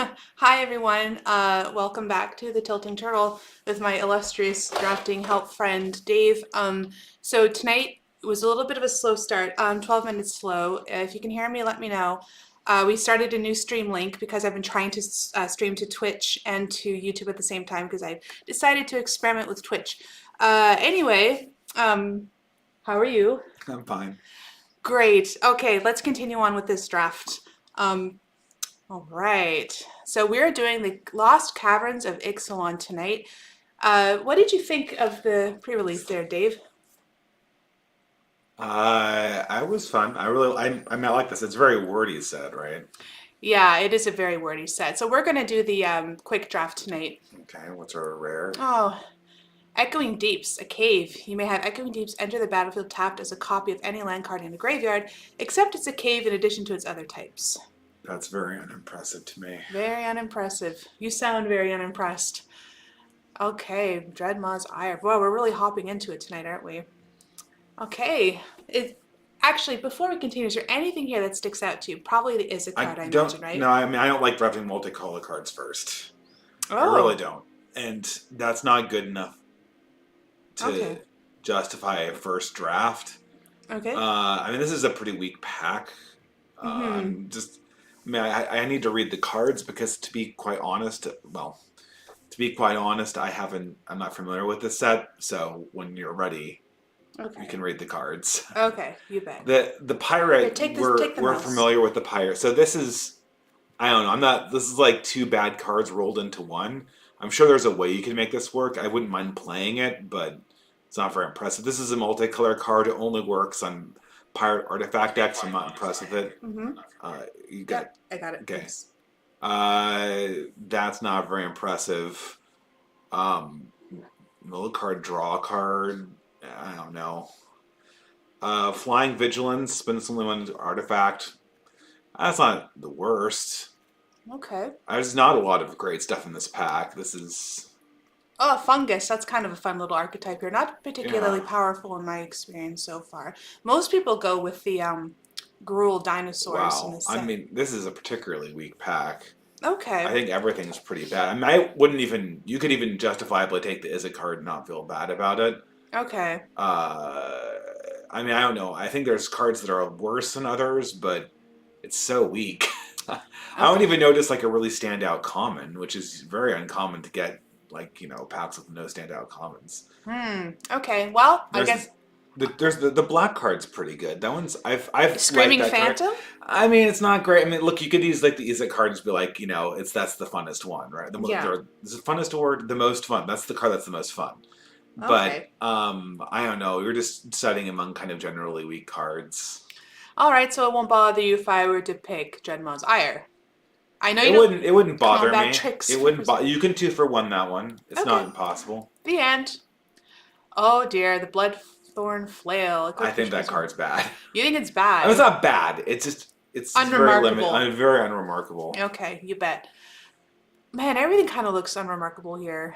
Hi everyone. Welcome back to the Tilting Turtle with my illustrious drafting help friend Dave. So tonight was a little bit of a slow start, 12 minutes slow. If you can hear me, let me know. We started a new stream link because I've been trying to stream to Twitch and to YouTube at the same time because I decided to experiment with Twitch. Anyway, how are you? I'm fine. Great. Okay, let's continue on with this draft. Um, all right. So we're doing the Lost Caverns of Ixalan tonight. What did you think of the pre-release there, Dave? I was fun. I like this. It's very wordy said, right? Yeah, it is a very wordy set. So we're going to do the quick draft tonight. Okay, what's our rare? Oh, Echoing Deeps, a cave. You may have Echoing Deeps enter the battlefield tapped as a copy of any land card in the graveyard, except it's a cave in addition to its other types. That's very unimpressive to me. Very unimpressive. You sound very unimpressed. Okay, Dreadmaw's Ire. Boy, we're really hopping into it tonight, aren't we? Okay. Actually, before we continue, is there anything here that sticks out to you? Probably the Is a I card, I imagine, don't. right? No, I mean I don't like drafting multicolor cards first. I really Oh, don't, and that's not good enough to okay. justify a first draft. Okay. I mean, this is a pretty weak pack. Mm-hmm. I'm just. I mean, I need to read the cards because, to be quite honest, well, to be quite honest, I'm not familiar with this set. So when you're ready, you Okay. can read the cards. Okay, you bet. The Here, pirate, take this. Take the we're mouse. familiar with the pirate. So this is, I don't know. I'm not. This is like two bad cards rolled into one. I'm sure there's a way you can make this work. I wouldn't mind playing it, but it's not very impressive. This is a multicolor card. It only works on pirate artifact decks. I'm not impressed with it. Mm-hmm. You got Yep, I got it. okay. Thanks. That's not very impressive. Um, Middle card, draw card. I don't know. Flying Vigilance, spends only one artifact. That's not the worst. Okay. There's not a lot of great stuff in this pack. This is, Oh, fungus. That's kind of a fun little archetype here. Not particularly yeah. powerful in my experience so far. Most people go with the gruel dinosaurs in Wow. this I set. mean, this is a particularly weak pack. I Okay. think everything's pretty bad. I mean, I wouldn't even, you could even justifiably take the Izzet card and not feel bad about it. Okay. Uh, I mean, I don't know. I think there's cards that are worse than others, but it's so weak. I don't Okay. even notice like a really standout common, which is very uncommon to get like packs with no standout commons. Hmm. Okay. Well, I There's guess the black card's pretty good. That one's I've liked Screaming that card. Phantom? I mean, it's not great. I mean, look, you could use like the Izzet card and just be like, it's that's the funnest one, right? Yeah. The funnest or the most fun. That's the card that's the most fun. But Okay. I don't know. We were just studying among kind of generally weak cards. All right. So it won't bother you if I were to pick Dreadma's Ire. I know you It don't wouldn't. It wouldn't bother combat me. tricks It for wouldn't. person. You can 2 for 1 that one. It's not Okay. impossible. The end. Oh dear, the Bloodthorn Flail. I think that card's bad. You think it's I mean, it's bad? not bad. It's very limited. Unremarkable. Very unremarkable. Okay, you bet. Man, everything kind of looks unremarkable here.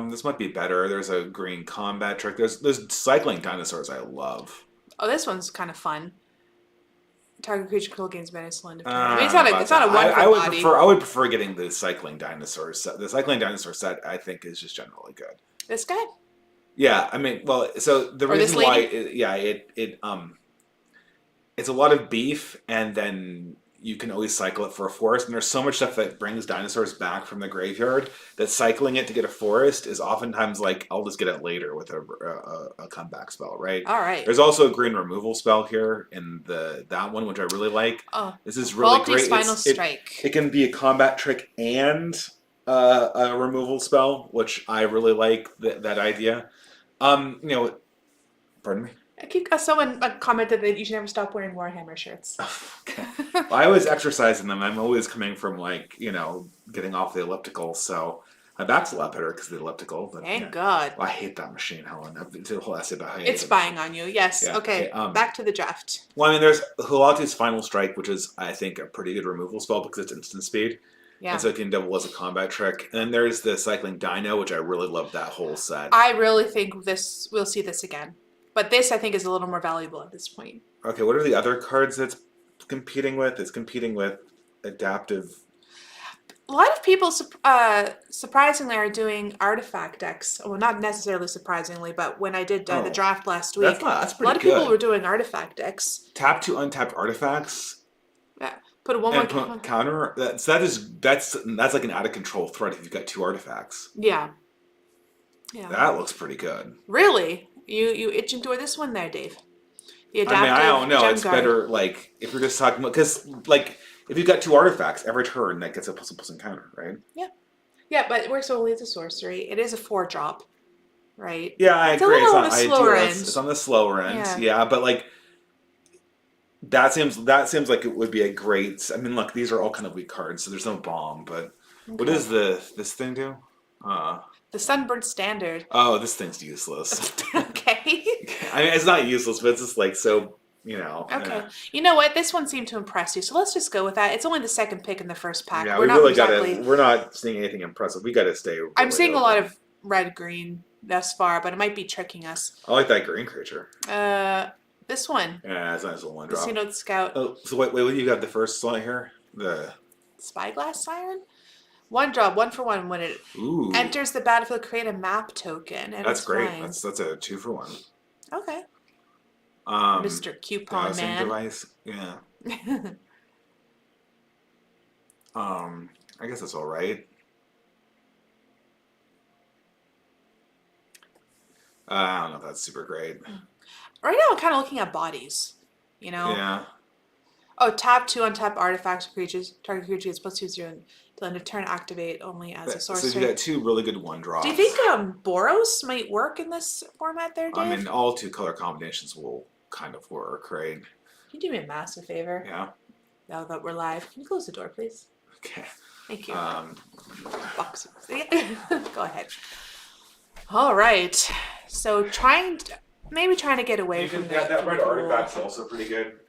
This might be better. There's a green combat trick. There's cycling dinosaurs I love. Oh, this one's kind of fun. Target creature control gains menace land of turn. I mean, I don't know about it's not that. a one for body. I would prefer getting the cycling dinosaurs set. The cycling dinosaur set I think is just generally good. This guy Yeah, I mean, well, so the or this reason why, lady? it's a lot of beef, and then you can always cycle it for a forest. And there's so much stuff that brings dinosaurs back from the graveyard that cycling it to get a forest is oftentimes like I'll just get it later with a comeback spell, right? All right. There's also a green removal spell here in that one, which I really like. Oh, This is really Balti's great. final strike. It can be a combat trick and a removal spell, which I really like that idea. You know, pardon me. Someone commented that you should never stop wearing Warhammer shirts. Okay. Well, I always exercising them. I'm always coming from like getting off the elliptical, so my back's a lot better because of the elliptical. But Thank yeah. God. Well, I hate that machine, Helen. The whole essay about how I hate It's it. spying on you. Yes. Yeah. Okay. Back to the draft. Well, I mean, there's Hulati's Final Strike, which is I think a pretty good removal spell because it's instant speed. Yeah. And so it can double as a combat trick. And then there's the Cycling Dino, which I really love that whole set. I really think we'll see this again. But this, I think, is a little more valuable at this point. Okay, what are the other cards that's competing with? It's competing with adaptive. A lot of people, surprisingly, are doing artifact decks. Well, not necessarily surprisingly, but when I did the draft last week, That's a pretty lot of good. people were doing artifact decks. Tap 2 untapped artifacts. Yeah, put a 1/1 counter. That's like an out of control threat if you've got 2 artifacts. Yeah. That looks pretty good. Really, you itching toward this one there, Dave? The adaptive I don't know. gem It's guard. better like if you're just talking about because like if you've got 2 artifacts every turn that gets a +1/+1 counter, right? Yeah, but it works only as a sorcery. It is a 4-drop, right? Yeah, I agree. It's on the slower end. It's on the slower end. Yeah, but like that seems like it would be a great. I mean, look, these are all kind of weak cards, so there's no bomb. But what does this thing do? The Sunbird Standard. Oh, this thing's useless. Okay. I mean, it's not useless, but it's just like so. Okay. You know what? This one seemed to impress you, so let's just go with that. It's only the second pick in the first pack. Yeah, we're not really exactly... we're not seeing anything impressive. We got to stay. Really I'm seeing open. a lot of red-green thus far, but it might be tricking us. I like that green creature. This one. Yeah, it's a nice little 1-drop. Casino Scout. Oh, so wait, you got the first slot here? The Spyglass Siren? 1-drop, 1/1 when it enters the battlefield, create a map token. And that's great. Fine. That's a 2-for-1. Okay. Mr. Coupon dowsing Man. device. Yeah. I guess that's all right. I don't know if that's super great. Right now, I'm kind of looking at bodies. You know. Yeah. Oh, tap 2 untap artifacts creatures. Target creature gets +2/+0 till end of turn. Activate only as a sorcery. So you got 2 really good 1-drops. Do you think Boros might work in this format, there, Dave? I mean, all 2 color combinations will kind of work, right? Can you do me a massive favor? Yeah. Now that we're live, can you close the door, please? Okay. Thank you. Box. Go ahead. All right. So maybe trying to get away from that red artifact's also pretty good.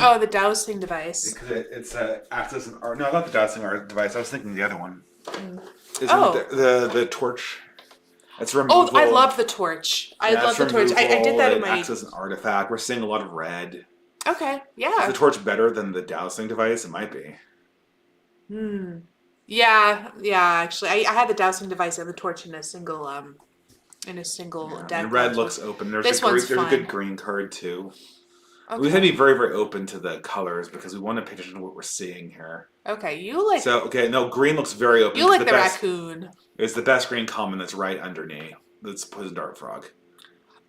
Oh, the dowsing device. Because it's acts as an art. No, not the dowsing art device. I was thinking the other one. The torch. It's removal. Oh, I love the torch. I love the torch. I did that in my. It acts as an artifact. We're seeing a lot of red. Okay. Yeah. Is the torch better than the dowsing device? It might be. Yeah. Actually, I had the dowsing device and the torch in a single deck. And red looks open. There's a good green card too. Okay. We have to be very, very open to the colors because we want to pay attention to what we're seeing here. Okay, you like... So, okay, no, green looks very open. You like the raccoon. It's the best green common that's right underneath. That's Poison Dart Frog.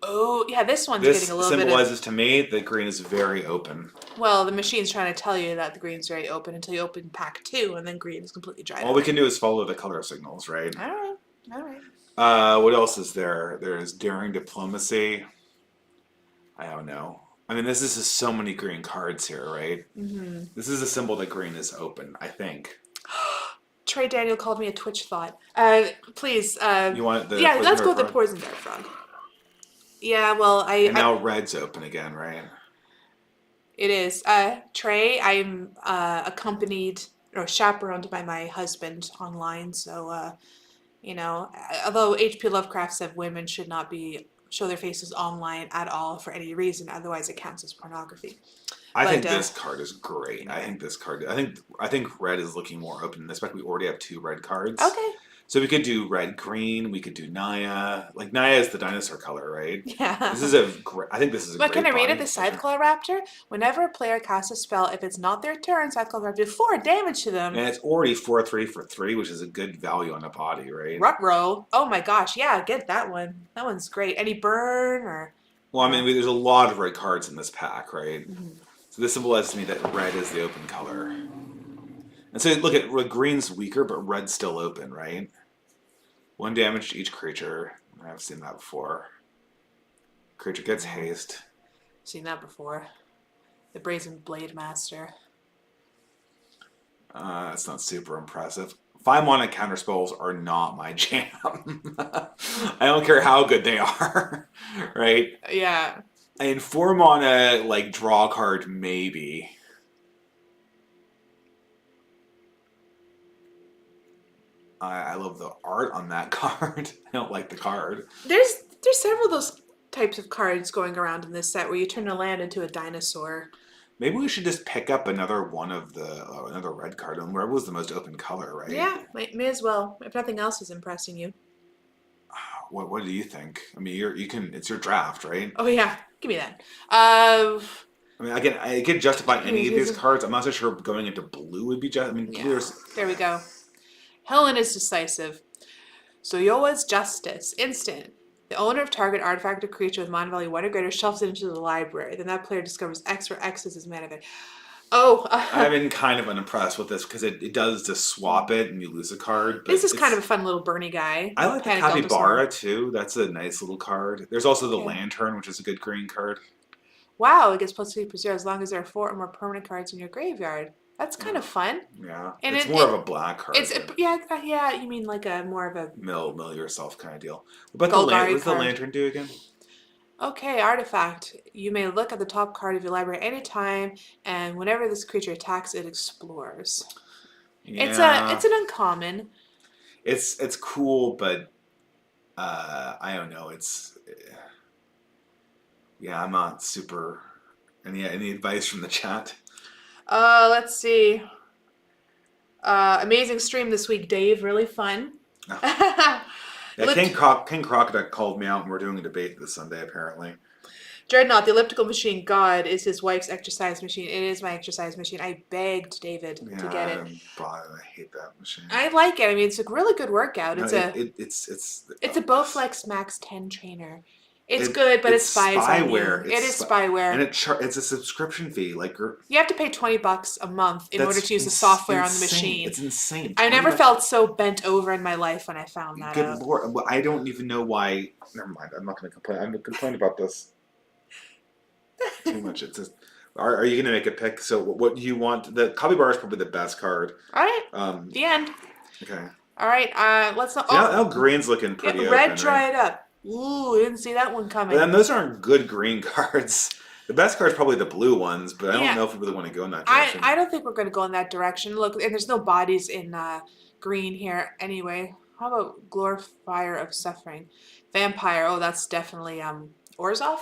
Oh, yeah, this one's getting a little bit of... This symbolizes to me that green is very open. Well, the machine's trying to tell you that the green's very open until you open pack 2, and then green is completely dry. All we can do is follow the color signals, right? All right. What else is there? There's Daring Diplomacy. I don't know. I mean, this is just so many green cards here, right? Mm-hmm. This is a symbol that green is open, I think. Trey Daniel called me a Twitch thought. Please. You want the... Yeah, let's go with the Poison Dart Frog. Yeah, well, And now red's open again, right? It is. Trey, I'm accompanied or chaperoned by my husband online, so, although H.P. Lovecraft said women should not show their faces online at all for any reason, otherwise it counts as pornography. I think this card is great. I think red is looking more open in this fact we already have 2 red cards. Okay. So we could do red-green, we could do Naya. Like, Naya is the dinosaur color, right? Yeah. I think this is a great can I read it? The Scytheclaw Raptor? Whenever a player casts a spell, if it's not their turn, Scytheclaw Raptor do 4 damage to them. And it's already 4/3 for 3, which is a good value on a body, right? Rutrow. Oh my gosh, yeah, get that one. That one's great. Any burn or... Well, I mean, there's a lot of red cards in this pack, right? Mm-hmm. So this symbolizes to me that red is the open color. And so look at green's weaker, but red's still open, right? 1 damage to each creature. I've seen that before. Creature gets haste. Seen that before. The Brazen Blade Master. That's not super impressive. 5-mana counterspells are not my jam. I don't care how good they are, right? Yeah. And 4-mana, like, draw card, maybe. I love the art on that card. I don't like the card. There's several of those types of cards going around in this set where you turn a land into a dinosaur. Maybe we should just pick up another one of the another red card, and where was the most open color, right? Yeah, may as well. If nothing else is impressing you. What do you think? I mean, you can. It's your draft, right? Oh yeah, give me that. Uh, I mean, again, I could justify any of these here's cards. I'm not so sure going into blue would be just. I mean, blue yeah. is. There we go. Helen is decisive. So Yoa's Justice. Instant. The owner of target artifact or creature with mana value 1 or greater shelves it into the library. Then that player discovers X or X is his mana value. Oh, I've been kind of unimpressed with this because it does just swap it and you lose a card. But this is kind of a fun little Bernie guy. I like the Panic Capybara Deltasaur. too. That's a nice little card. There's also the Okay. Lantern, which is a good green card. Wow, it gets +2/+0 as long as there are 4 or more permanent cards in your graveyard. That's kind of fun. Yeah, And it's more of a black card. Yeah. You mean like a more of a mill yourself kind of deal. But the what's the Lantern do again? Okay, artifact. You may look at the top card of your library anytime, and whenever this creature attacks, it explores. Yeah. It's an uncommon. It's cool, but I don't know. I'm not super. Any advice from the chat? Let's see. Amazing stream this week, Dave. Really fun. Oh. Yeah, King Crocodile called me out, and we're doing a debate this Sunday apparently. Dreadnought, the elliptical machine god, is his wife's exercise machine. It is my exercise machine. I begged David to get it. I hate that machine. I like it. I mean, it's a really good workout. No, It's a Bowflex Max 10 trainer. It's good, but it's spyware. It is spyware. And it's a subscription fee. Like you have to pay $20 a month in order to use the software on the machine. It's insane. I never felt so bent over in my life when I found that out. Good Lord. I don't even know why. Never mind. I'm not going to complain. I'm going to complain about this too much. It's just, are you going to make a pick? So what do you want? The Capybara is probably the best card. All right. The end. Okay. All right. Let's not. Now green's looking pretty open, red dried up. Ooh, didn't see that one coming. But then those aren't good green cards. The best card's probably the blue ones, but I don't know if we really want to go in that direction. I don't think we're going to go in that direction. Look, and there's no bodies in green here anyway. How about Glorifier of Suffering? Vampire. Oh, that's definitely Orzhov?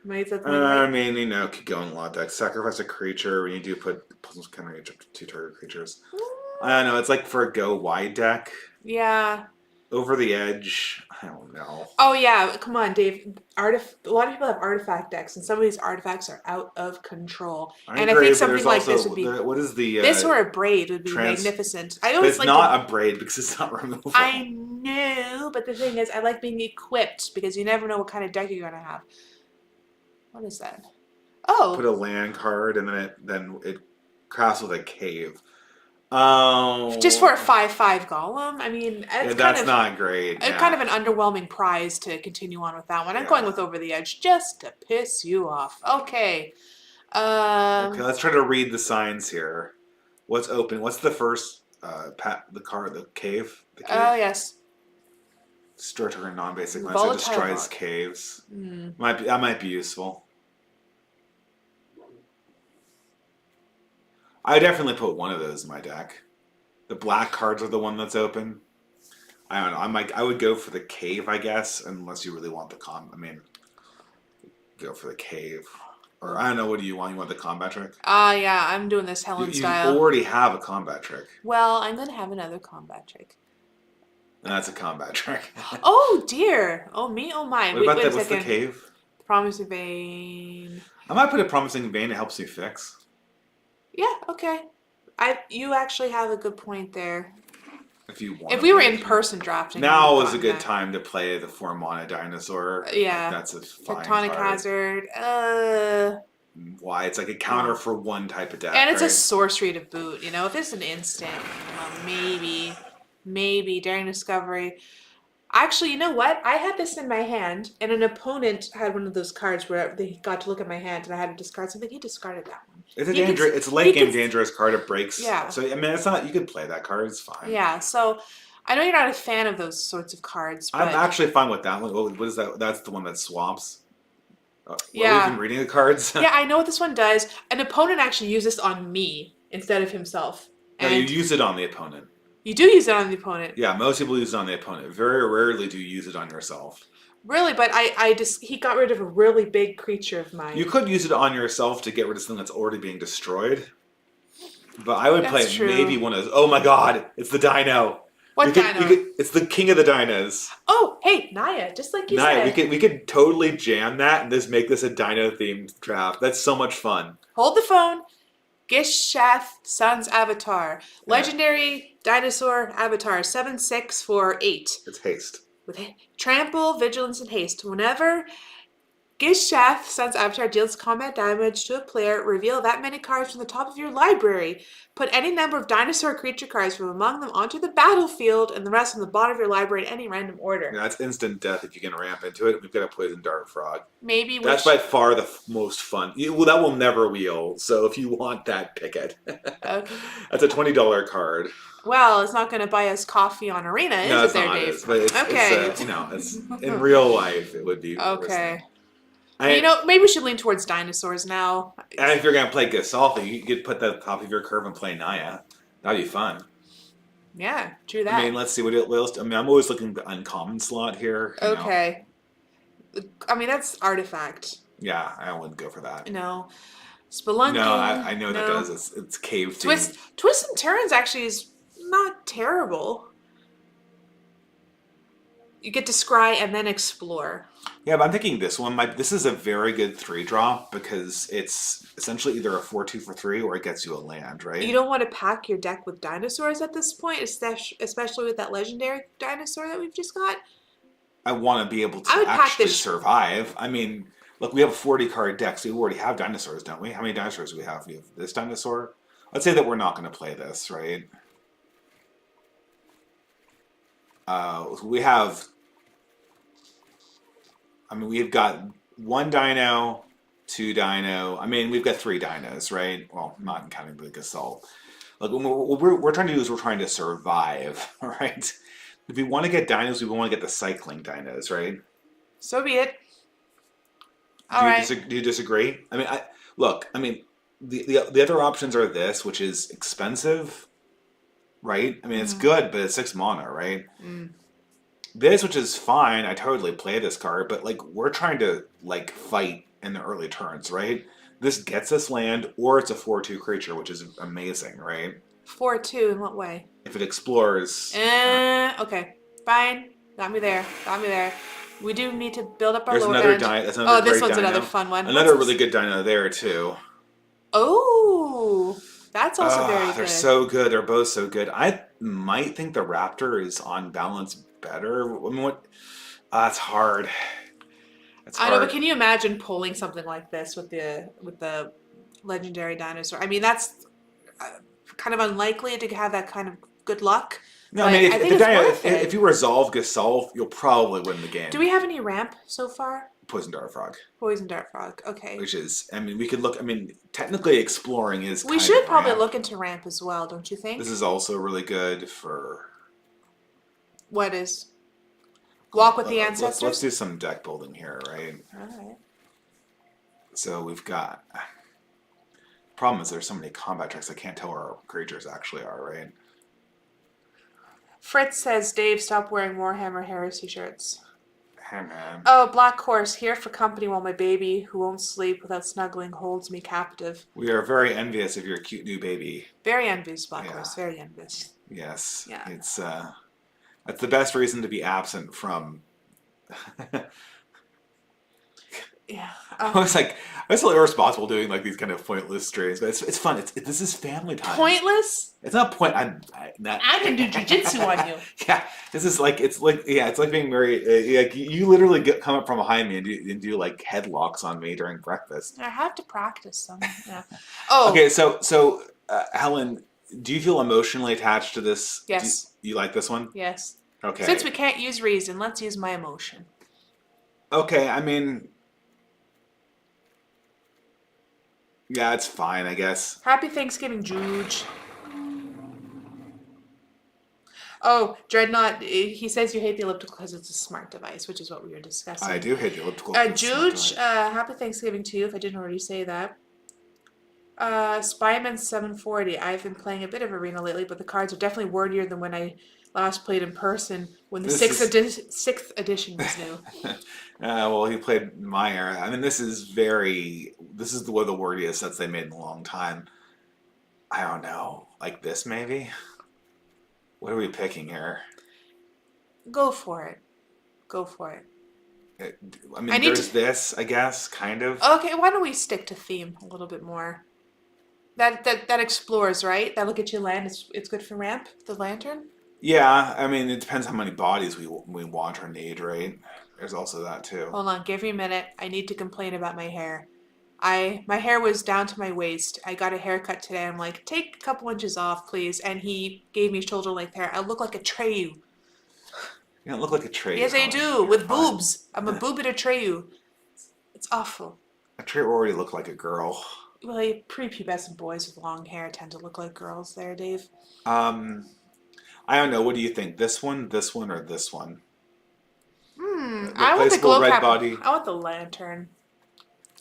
I mean, keep going a lot. Deck. Sacrifice a creature when you do put puzzles counter each up to 2 target creatures. I don't know. It's like for a go wide deck. Yeah. Over the edge. I don't know. Oh yeah, come on, Dave. A lot of people have artifact decks, and some of these artifacts are out of control. I think something like this would be. What is the? This or a braid would be magnificent. I always it's not a braid because it's not removable. I know, but the thing is, I like being equipped because you never know what kind of deck you're gonna have. What is that? Oh. Put a land card, and then it crafts with a cave. Oh. Just for a 5/5 golem? I mean, that's not great. It's kind of an underwhelming prize to continue on with that one. I'm going with Over the Edge just to piss you off. Okay. Okay, let's try to read the signs here. What's open? What's the first the cave? The cave? Oh, yes. Destroy target non-basic lands. So destroys caves. That might be useful. I definitely put one of those in my deck. The black cards are the one that's open. I don't know. I would go for the cave, I guess, unless you really want the go for the cave. Or I don't know. What do you want? You want the combat trick? Yeah. I'm doing this Helen style. You already have a combat trick. Well, I'm gonna have another combat trick. And that's a combat trick. Oh dear. Oh me. Oh my. What about what's the cave? Promising Vein. I might put a Promising Vein. It helps you fix. Yeah, okay. You actually have a good point there. If we were in person drafting, now is a good time to play the 4-mana dinosaur. Yeah, that's a fine Tectonic card. Hazard. Why? It's like a counter for one type of deck, and it's a sorcery to boot. If it's an instant, maybe Daring Discovery. Actually, you know what? I had this in my hand, and an opponent had one of those cards where they got to look at my hand, and I had to discard something. He discarded that one. It's a late game dangerous card. It breaks. Yeah. So I mean, it's not. You could play that card. It's fine. Yeah. So I know you're not a fan of those sorts of cards. But I'm actually fine with that one. What is that? That's the one that swaps. Yeah. We've been reading the cards. Yeah, I know what this one does. An opponent actually uses this on me instead of himself. No, you use it on the opponent. You do use it on the opponent. Yeah, most people use it on the opponent. Very rarely do you use it on yourself. Really, but I just he got rid of a really big creature of You mine. could use it on yourself to get rid of something that's already being destroyed. But I would That's play maybe true. one of those. Oh my god, it's the dino. What You dino? could it's the king of the dinos. Oh, hey, Naya, just like you Nice. said. We could totally jam that and just make this a dino themed draft. That's so much fun. Hold the phone. Gishath Sun's Avatar. Yeah, Legendary Dinosaur Avatar. 7/6 for 8. it's haste. With Trample, Vigilance, and Haste. Whenever Gishath Sun's Avatar deals combat damage to a player, reveal that many cards from the top of your library. Put any number of dinosaur creature cards from among them onto the battlefield and the rest on the bottom of your library in any random order. Yeah, that's instant death if you can ramp into it. We've got a poison dart frog. Maybe we That's by far the most fun. Well, that will never wheel. So if you want that, pick it. Okay. That's a $20 card. Well, it's not going to buy us coffee on Arena, is No, it it's there, not. Dave? But Okay. it's it's in real life it would be. Okay. And, You know, maybe we should lean towards dinosaurs now. and if you're gonna play Gasolfi, you could put that at the top of your curve and play Naya. That'd be fun. Yeah, true that. I mean, let's see what else. I mean, I'm always looking at the uncommon slot here. You know. Okay. I mean, that's artifact. Yeah, I wouldn't go for that. No. Spelunking. No, I know no. that does. It's cave Twist and turns actually is not terrible. You get to scry and then explore. Yeah, but I'm thinking this one this is a very good 3-drop because it's essentially either a 4/2 for 3 or it gets you a land, right? You don't want to pack your deck with dinosaurs at this point, especially with that legendary dinosaur that we've just got. I want to be able I to would pack actually this survive. I mean, look, we have a 40 card deck, so we already have dinosaurs, don't we? How many dinosaurs do we have? We have this dinosaur. Let's say that we're not going to play this, right? We have. I mean, we've got 1 dino, 2 dino. I mean, we've got 3 dinos, right? Well, not counting the Gasol. Like, what we're trying to do is we're trying to survive, right? If we want to get dinos, we want to get the cycling dinos, right? So be it. All right. Do you disagree? I mean, I mean, the other options are this, which is expensive, right? I mean, it's good, but it's 6 mana, right? This, which is fine, I totally play this card, but like we're trying to like fight in the early turns, right? This gets us land, or it's a 4/2 creature, which is amazing, right? 4/2 in what way? If it explores, Okay, fine. Got me there. Got me there. We do need to build up our there's lower another end. dino. That's another This great one's dino. another fun one. Another What's really this? good dino there too. Oh, that's also very good. They're so good. They're both so good. I might think the Raptor is on balance better. I mean, what? It's hard. It's I hard. know, but can you imagine pulling something like this with the legendary dinosaur? I mean, that's kind of unlikely to have that kind of good luck. No, I mean, I think it's worth it. if you resolve Gasol, you'll probably win the game. Do we have any ramp so far? Poison Dart Frog. Poison Dart Frog. Okay. Which is, I mean, we could look. I mean, technically, exploring is. We should probably look into ramp as well, don't you think? This is also really good for. What is? Walk with the ancestors? Let's do some deck building here, right? Alright. So we've got. Problem is, there's so many combat tricks I can't tell where our creatures actually are, right? Fritz says, Dave, stop wearing Warhammer Heresy shirts. Hey, man. Oh, Black Horse, here for company while my baby, who won't sleep without snuggling, holds me captive. We are very envious of your cute new baby. Very envious, Black Horse. Very envious. Yes. Yeah. It's that's the best reason to be absent from. Yeah. I was so irresponsible doing like these kind of pointless streams, but it's fun. This is family time. Pointless? It's not point. I can do jujitsu on you. Yeah, this is like it's like being very like you literally come up from behind me and do like headlocks on me during breakfast. I have to practice some. Yeah. Oh. Okay, so Helen, do you feel emotionally attached to this? Yes. You like this one? Yes. Okay. Since we can't use reason, let's use my emotion. Okay, I mean. Yeah, it's fine, I guess. Happy Thanksgiving, Juge. Oh, Dreadnought, he says you hate the elliptical because it's a smart device, which is what we were discussing. I do hate the elliptical. Juge, happy Thanksgiving to you, if I didn't already say that. Spyman 740. I've been playing a bit of Arena lately, but the cards are definitely wordier than when I last played in person when the This is sixth edition was new. well, he played my era. I mean, this is one of the wordiest sets they made in a long time. I don't know, like this maybe. What are we picking here? Go for it. Go for it. I mean, there's this, I guess, kind of. Okay, why don't we stick to theme a little bit more? That explores, right? That'll get you land. It's good for ramp. The lantern. Yeah, I mean, it depends how many bodies we want or need, right? There's also that too. Hold on, give me a minute. I need to complain about my hair. My hair was down to my waist. I got a haircut today. I'm like, take a couple inches off, please. And he gave me shoulder length hair. I look like a Treyu. You don't look like a Trey. Yes, I do, with boobs. I'm a boob at a Treyu. It's awful. A Trey already looked like a girl. Well, prepubescent boys with long hair tend to look like girls there, Dave. I don't know. What do you think? This one, or this one? I want the glow red cap. body. I want the lantern.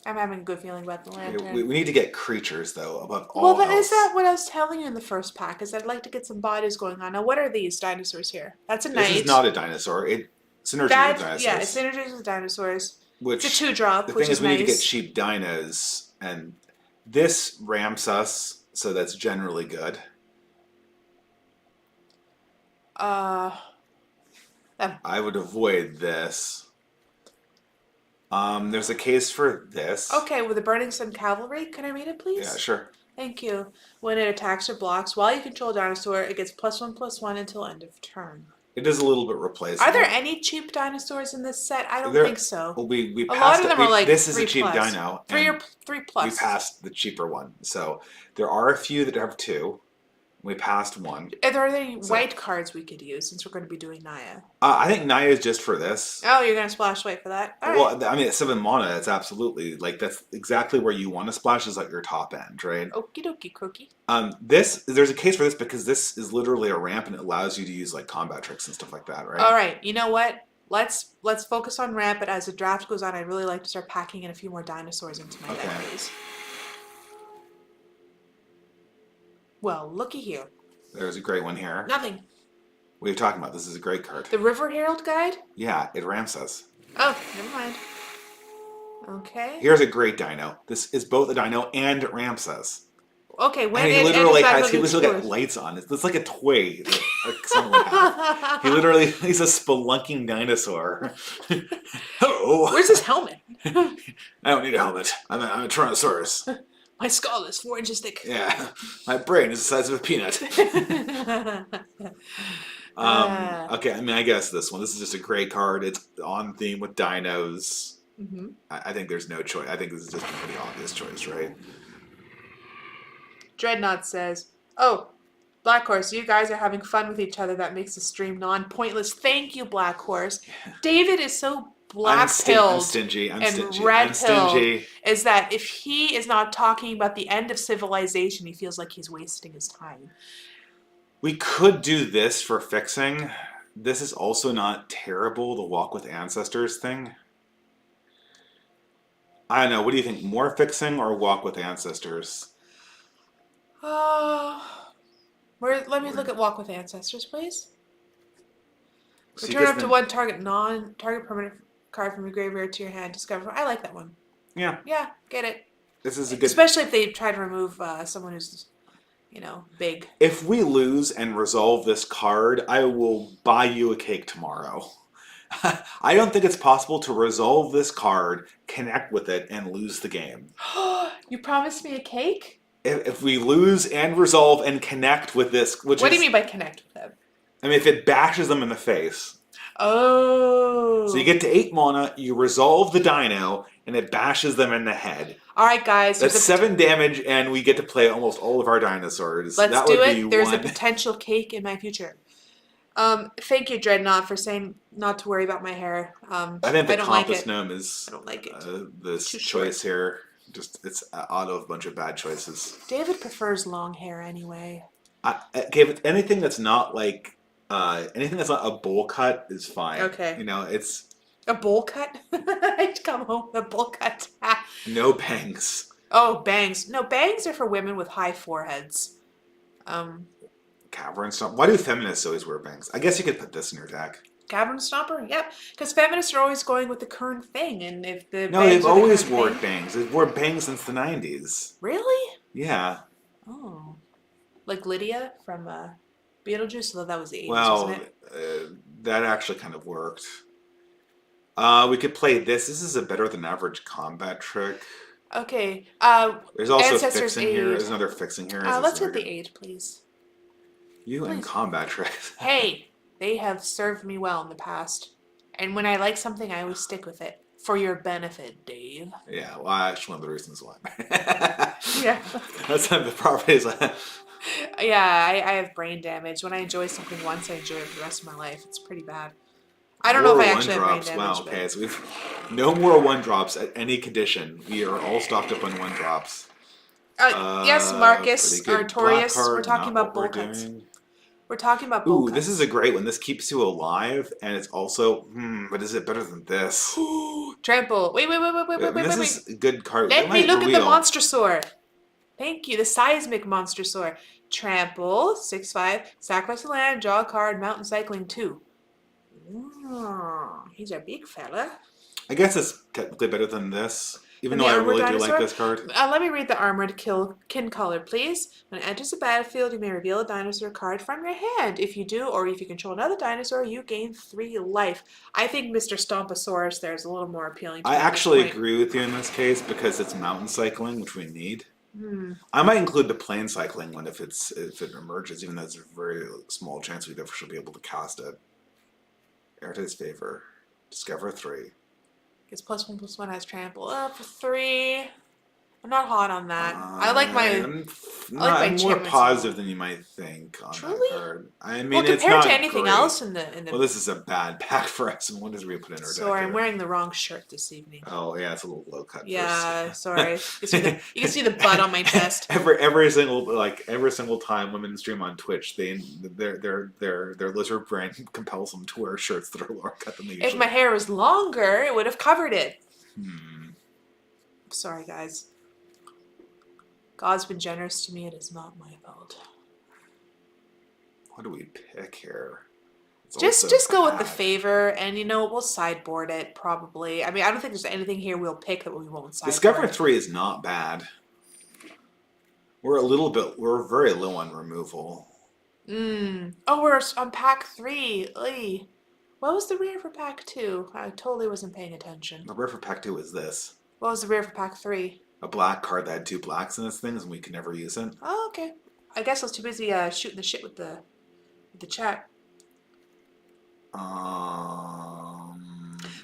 I'm having a good feeling about the lantern. We need to get creatures though above all else. Is that what I was telling you in the first pack? Is I'd like to get some bodies going on. Now, what are these dinosaurs here? That's a knight. This is not a dinosaur. It synergies with dinosaurs. Yeah, it synergies with dinosaurs. Which, it's a 2-drop, the which thing is we nice. need to get cheap dinos, and this ramps us, so that's generally good. I would avoid this. There's a case for this. Okay, with the Burning Sun Cavalry, can I read it, please? Yeah, sure. Thank you. When it attacks or blocks, while you control a dinosaur, it gets +1/+1 until end of turn. It is a little bit replaceable. Are there any cheap dinosaurs in this set? I don't think so. Well, we a lot of them are like this is 3+. a cheap dino. 3+. We passed the cheaper one, so there are a few that have 2. We passed 1. Are there any white cards we could use since we're going to be doing Naya? I think Naya is just for this. Oh, you're going to splash white for that? All well, right. I mean, at 7 mana, it's absolutely, that's exactly where you want to splash, is like your top end, right? Okie dokie, cookie. There's a case for this because this is literally a ramp and it allows you to use like combat tricks and stuff like that, right? All right, you know what? Let's focus on ramp, but as the draft goes on, I'd really like to start packing in a few more dinosaurs into my deck, please. Well, looky here. There's a great one here. Nothing. What are you talking about? This is a great card. The River Herald Guide? Yeah, it ramps us. Oh, never mind. Okay. Here's a great dino. This is both a dino and it ramps us. Okay, when and he literally got lights on. It's like a toy that someone would have. He's a spelunking dinosaur. Oh, where's his helmet? I don't need a helmet. I'm a Tyrannosaurus. My skull is 4 inches thick. Yeah, my brain is the size of a peanut. Okay, I mean, I guess this one. This is just a great card. It's on theme with dinos. Mm-hmm. I think there's no choice. I think this is just a pretty obvious choice, right? Dreadnought says, "Oh, Black Horse, you guys are having fun with each other. That makes the stream non-pointless. Thank you, Black Horse." David is so black-pilled I'm stingy. and red-pilled is that if he is not talking about the end of civilization, he feels like he's wasting his time. We could do this for fixing. This is also not terrible, the Walk with Ancestors thing. I don't know. What do you think? More fixing or Walk with Ancestors? Let me look at Walk with Ancestors, please. Return up to 1 target permanent card from your graveyard to your hand. Discover. I like that one. Yeah. Yeah, get it. This is a good. Especially if they try to remove someone who's, big. If we lose and resolve this card, I will buy you a cake tomorrow. I don't think it's possible to resolve this card, connect with it, and lose the game. You promised me a cake? If we lose and resolve and connect with this, what do you mean by connect with them? I mean, if it bashes them in the face. Oh. So you get to 8 mana, you resolve the dino, and it bashes them in the head. All right, guys. That's 7 damage, and we get to play almost all of our dinosaurs. Let's do it. There's a potential cake in my future. Thank you, Dreadnought, for saying not to worry about my hair. I think the Compass Gnome is I don't like it. this choice here. It's out of a bunch of bad choices. David prefers long hair anyway. Okay, anything that's not like anything that's not a bowl cut is fine. Okay. It's a bowl cut. I'd come home with a bowl cut. No bangs. Oh, bangs. No, bangs are for women with high foreheads. Cavern Stomp. Why do feminists always wear bangs? I guess you could put this in your deck. Cavern Stomper? Yep. Because feminists are always going with the current thing, and if the No, bangs they've are the always current worn thing... bangs. They've worn bangs since the 90s. Really? Yeah. Oh. Like Lydia from Beetlejuice? Although that was the 80s, wasn't Well, it? that actually kind of worked. We could play this. This is a better than average combat trick. Okay. There's also Ancestors fixing here. Aid. There's another fixing here. Let's get the aid, please. You and Please. combat tricks. Hey, they have served me well in the past. And when I like something, I always stick with it. For your benefit, Dave. Yeah, well, actually, one of the reasons why. Yeah. That's not the properties. Yeah, I have brain damage. When I enjoy something once, I enjoy it for the rest of my life. It's pretty bad. I don't know if I actually have brain damage. Wow, okay, so we've no more 1-drops at any condition. We are all stocked up on 1-drops. Yes, Marcus, Artorius, we're talking about bowl cuts. We're talking about bowl cuts. This is a great one. This keeps you alive, and it's also, but is it better than this? Trample. Wait. This is a good card. Let me look at the Monstrosaur. Thank you. The Seismic Monstrosaur. Trample, 6/5, sacrifice a land, draw a card, mountain cycling 2. He's a big fella. I guess it's technically better than this, even And though the I Armored really Dinosaur? do like this card. Let me read the Armored Kin color, please. When it enters the battlefield, you may reveal a dinosaur card from your hand. If you do, or if you control another dinosaur, you gain 3 life. I think Mr. Stomposaurus there is a little more appealing to me. I actually agree with you in this case because it's mountain cycling, which we need. I might include the plane cycling one if it emerges, even though it's a very small chance we'd ever should be able to cast it. Erta's Favor. Discover 3. Gets +1/+1 has trample. For 3. I'm not hot on that. I like my. I'm more positive than you might think on that card. I mean, well, it's compared not to anything great. else in the. Well, this is a bad pack for us. And what does we put in our deck? Sorry, I'm wearing the wrong shirt this evening. Oh yeah, it's a little low cut. Yeah, sorry. You can see the butt on my chest. Every single time women stream on Twitch, their lizard brain compels them to wear shirts that are lower cut than they usually. If my hair was longer, it would have covered it. Sorry, guys. God's been generous to me. It is not my fault. What do we pick here? Just go with the favor, and we'll sideboard it probably. I mean, I don't think there's anything here we'll pick that we won't sideboard. Discover 3 is not bad. We're very low on removal. Oh, we're on pack 3. Oy. What was the rare for pack 2? I totally wasn't paying attention. The rare for pack 2 is this. What was the rare for pack 3? A black card that had 2 blacks in this thing, and we could never use it. Oh, okay. I guess I was too busy shooting the shit with the chat.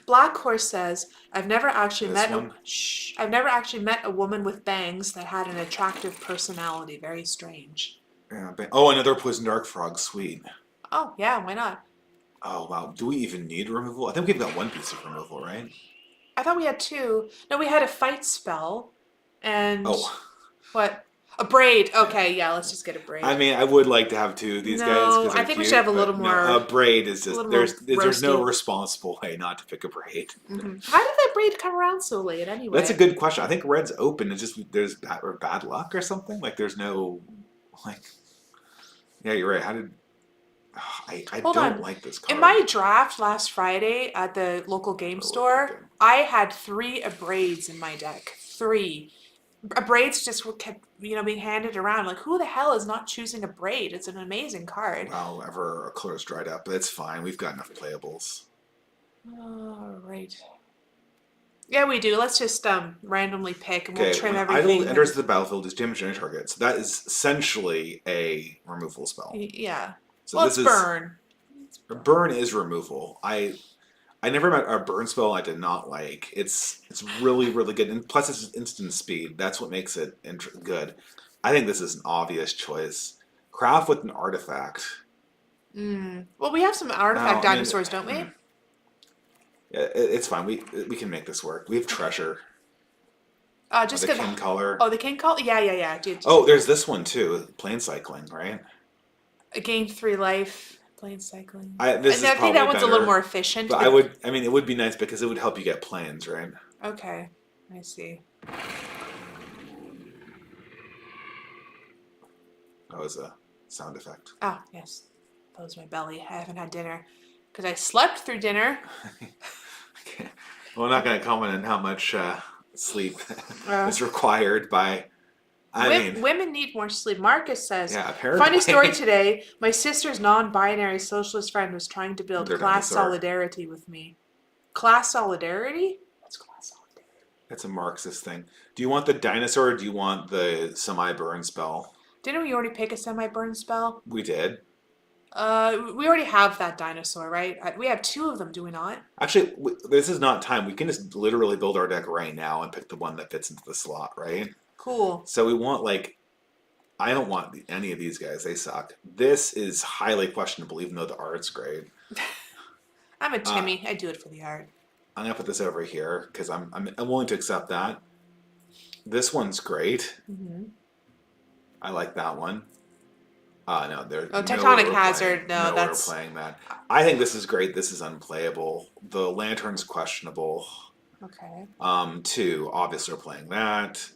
Black Horse says, I've never actually met a woman with bangs that had an attractive personality. Very strange. Yeah, another Poison Dark Frog. Sweet. Oh, yeah, why not? Oh, wow. Do we even need removal? I think we've got 1 piece of removal, right? I thought we had 2. No, we had a fight spell. And... Oh. What? A braid. Okay, yeah, let's just get a braid. I mean, I would like to have 2 of these guys. No, I think we should have a little more... No, a braid is just... There's no responsible way not to pick a braid. How did that braid come around so late anyway? That's a good question. I think red's open. It's just there's bad luck or something. Like, there's no... Yeah, you're right. How did... I don't like this card. In my draft last Friday at the local game store, I had 3 Abrades in my deck. 3. Abrades just kept, being handed around. Like, who the hell is not choosing a braid? It's an amazing card. Well, our color's dried up, but it's fine. We've got enough playables. All right. Yeah, we do. Let's just randomly pick, and we'll trim everything. Idle enters the battlefield is damage any targets. That is essentially a removal spell. Yeah. So it's burn. Burn is removal. I never met a burn spell I did not like. It's really, really good. And plus it's instant speed. That's what makes it good. I think this is an obvious choice. Craft with an artifact. Well, we have some artifact dinosaurs, don't we? Yeah, it's fine. We can make this work. We have treasure. Just the king color. Oh, the king color? Yeah. Dude, there's this one too. Plane cycling, right? Gain 3 life. Plane cycling. I think that one's a little more efficient. But it would be nice because it would help you get planes, right? Okay, I see. That was a sound effect. Oh, yes. That was my belly. I haven't had dinner because I slept through dinner. Okay. Well, I'm not going to comment on how much sleep Uh, is required by. I mean, women need more sleep. Marcus says, yeah, funny story apparently. today. My sister's non-binary socialist friend was trying to build Their class dinosaur. solidarity with me. Class solidarity? What's class solidarity? It's a Marxist thing. Do you want the dinosaur or do you want the semi-burn spell? Didn't we already pick a semi-burn spell? We did. We already have that dinosaur, right? We have 2 of them, do we not? Actually, this is not time. We can just literally build our deck right now and pick the one that fits into the slot, right? Cool. So we want, like, I don't want any of these guys. They suck. This is highly questionable, even though the art's great. I'm a Timmy. I do it for the art. I'm going to put this over here because I'm willing to accept that. This one's great. Mm-hmm. I like that one. No, there's Tectonic Hazard. No, that's we're playing that. I think this is great. This is unplayable. The Lantern's questionable. okay. 2, obviously we're playing that.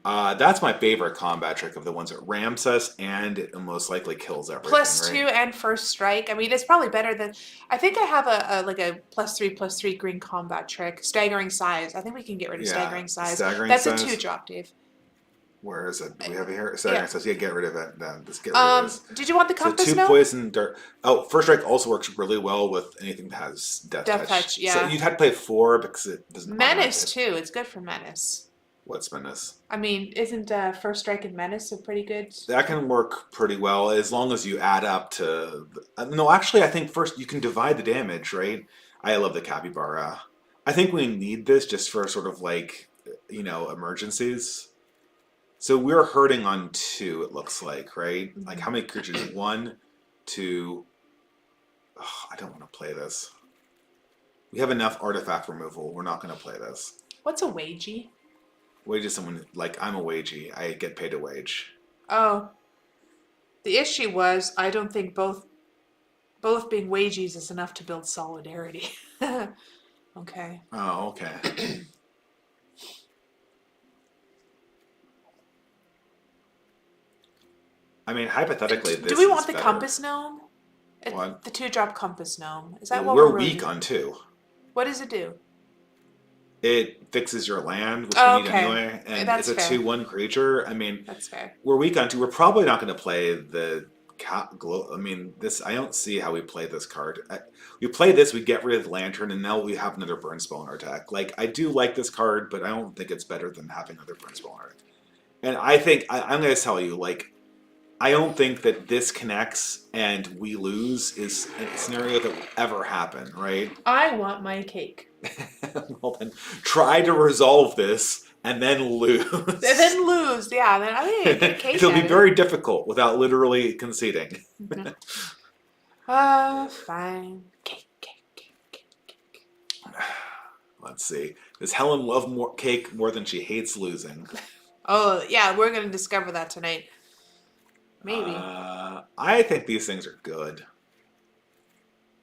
That's my favorite combat trick of the ones that rams us and it most likely kills everything. +2 right? and first strike. I mean, it's probably better than. I think I have a +3/+3 green combat trick. Staggering size. I think we can get rid of staggering size. That's size. a 2-drop, Dave. Where is it? Do we have it here? Staggering size. Yeah, get rid of it. No, just get rid of this. Did you want the compass So 2 note? poison dirt. Oh, first strike also works really well with anything that has death touch. Yeah. So you'd have to play 4 because it doesn't. Menace too. It's good for menace. What's menace? I mean, isn't first strike and menace a pretty good? That can work pretty well as long as you add up to. No, actually, I think first you can divide the damage, right? I love the capybara. I think we need this just for sort of like, emergencies. So we're hurting on 2, it looks like, right? Mm-hmm. Like how many creatures? 1, 2. Oh, I don't want to play this. We have enough artifact removal. We're not going to play this. What's a wagey? Wage is someone like I'm a wagey. I get paid a wage. Oh. The issue was I don't think both being wages is enough to build solidarity. Okay. Oh, okay. I mean, hypothetically, this do we want is the better. Compass Gnome? What? The 2-drop Compass Gnome. Is that what we're really weak doing? on 2. What does it do? It fixes your land, which Oh, we need okay. anyway, and That's it's a fair. 2/1 creature. I mean, That's fair. we're weak on 2. We're probably not going to play the I mean, this. I don't see how we play this card. We play this, we get rid of the Lantern, and now we have another burn spell in our deck. Like, I do like this card, but I don't think it's better than having another burn spell in our deck. And I think I'm going to tell you, like, I don't think that this connects and we lose is a scenario that will ever happen, right? I want my cake. Well, then try to resolve this and then lose. And then lose, yeah. Then I mean, get a cake. It'll be at it. very difficult without literally conceding. Fine. Cake. Let's see. Does Helen love cake more than she hates losing? Oh, yeah, we're going to discover that tonight. Maybe. I think these things are good.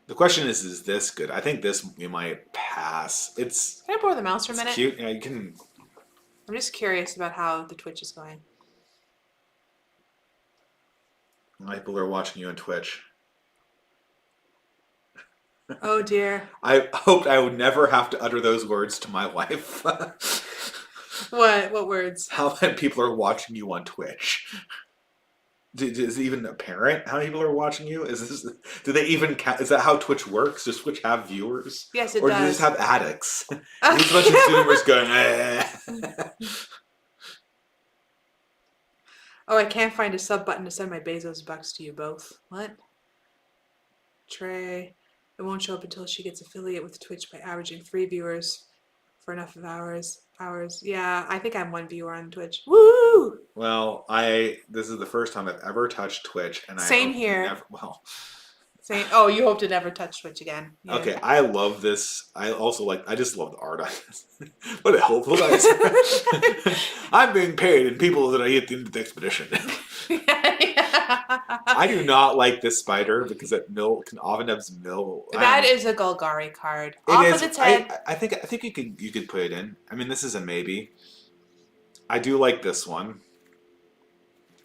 The question is this good? I think this we might pass. Can I borrow the mouse for a minute? Cute. Yeah, you can. I'm just curious about how the Twitch is going. People are watching you on Twitch. Oh dear. I hoped I would never have to utter those words to my wife. What? What words? How many people are watching you on Twitch? Is it even apparent how many people are watching you? Do they even count? Is that how Twitch works? Does Twitch have viewers? Yes, it or does. Or do they just have addicts? There's a bunch of Zoomers going, Oh, I can't find a sub button to send my Bezos bucks to you both. What? Trey. It won't show up until she gets affiliate with Twitch by averaging 3 viewers for enough of hours. Yeah, I think I'm 1 viewer on Twitch. Woo! Well, this is the first time I've ever touched Twitch, and Same here. Same. Oh, you hope to never touch Twitch again. Yeah. Okay, I love this. I just love the art on this. What a helpful dice. I'm being paid in people that I eat at the end of the expedition. I do not like this spider because it can often have mill. That is a Golgari card. It is. Of its head. I think you could put it in. I mean, this is a maybe. I do like this one.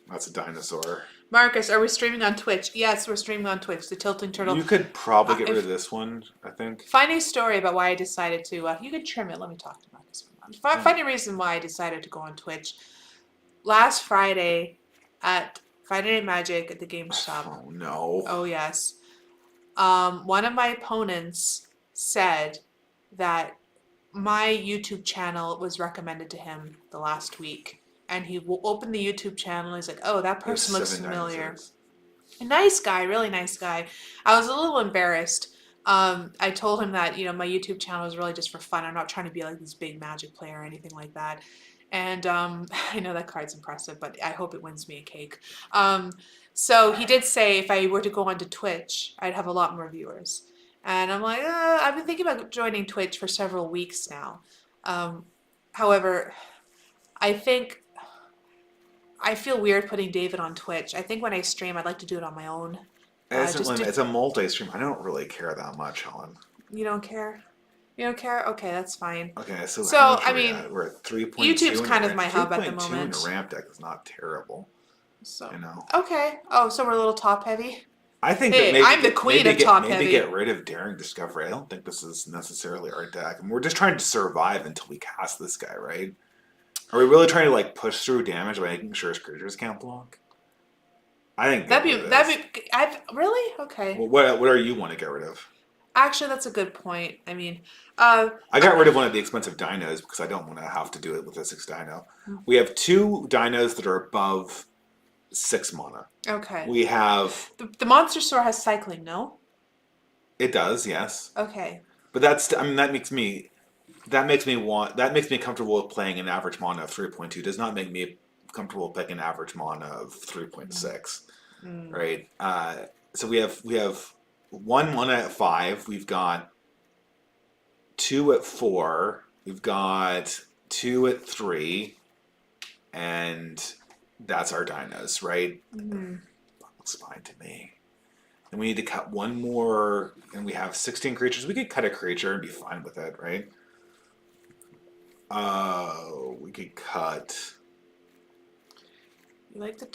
That's a dinosaur. Marcus, are we streaming on Twitch? Yes, we're streaming on Twitch. The Tilting Turtle. You could probably get rid of this one, I think. Funny story about why I decided to. You could trim it. Let me talk to Marcus. Funny reason why I decided to go on Twitch. Last Friday at Friday Night Magic at the GameStop. Oh no. Oh yes. One of my opponents said that my YouTube channel was recommended to him the last week. And he opened the YouTube channel and he's like, oh, that person looks familiar. A nice guy, really nice guy. I was a little embarrassed. I told him that, my YouTube channel is really just for fun. I'm not trying to be like this big Magic player or anything like that. And I know that card's impressive, but I hope it wins me a cake. So he did say if I were to go onto Twitch, I'd have a lot more viewers. And I'm like, I've been thinking about joining Twitch for several weeks now. However, I feel weird putting David on Twitch. I think when I stream, I'd like to do it on my own. It's a multi-stream. I don't really care that much, Helen. You don't care? You don't care? Okay, that's fine. Okay, so I mean, we're at 3.2. YouTube's kind of my hub at the moment. 3.2 in a ramp deck is not terrible. So know. Okay. Oh, so we're a little top heavy. I think hey, I'm the queen of top heavy. Maybe get rid of Daring Discovery. I don't think this is necessarily our deck. I mean, we're just trying to survive until we cast this guy, right? Are we really trying to push through damage by making sure his creatures can't block? I think really okay. Well, what are you want to get rid of? Actually, that's a good point. I mean, I got rid of one of the expensive dinos because I don't want to have to do it with a 6 dino. We have 2 dinos that are above 6 mana. Okay. We have the monster store has cycling, no? It does, yes. Okay. But that makes me comfortable with playing an average mana of 3.2. Does not make me comfortable with picking an average mana of 3.6. Right? So we have 1 mana at 5. We've got 2 at 4. We've got 2 at 3. And that's our dinos, right? That looks fine to me. And we need to cut 1 more, and we have 16 creatures. We could cut a creature and be fine with it, right? We could cut.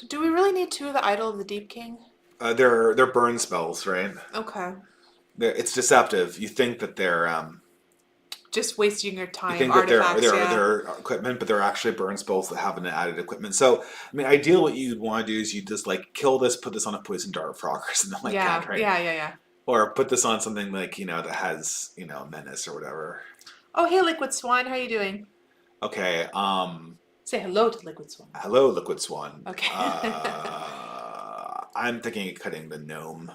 Do we really need 2 of the Idol of the Deep King? They're burn spells, right? Okay. It's deceptive. You think that they're just wasting your time. You think that they're equipment, but they're actually burn spells that have an added equipment. So, I mean, ideally, what you'd want to do is you just kill this, put this on a poison dart frog or something like that, right? Yeah. Or put this on something that has menace or whatever. Oh, hey, Liquid Swan, how you doing? Okay. Say hello to Liquid Swan. Hello, Liquid Swan. Okay. I'm thinking of cutting the gnome.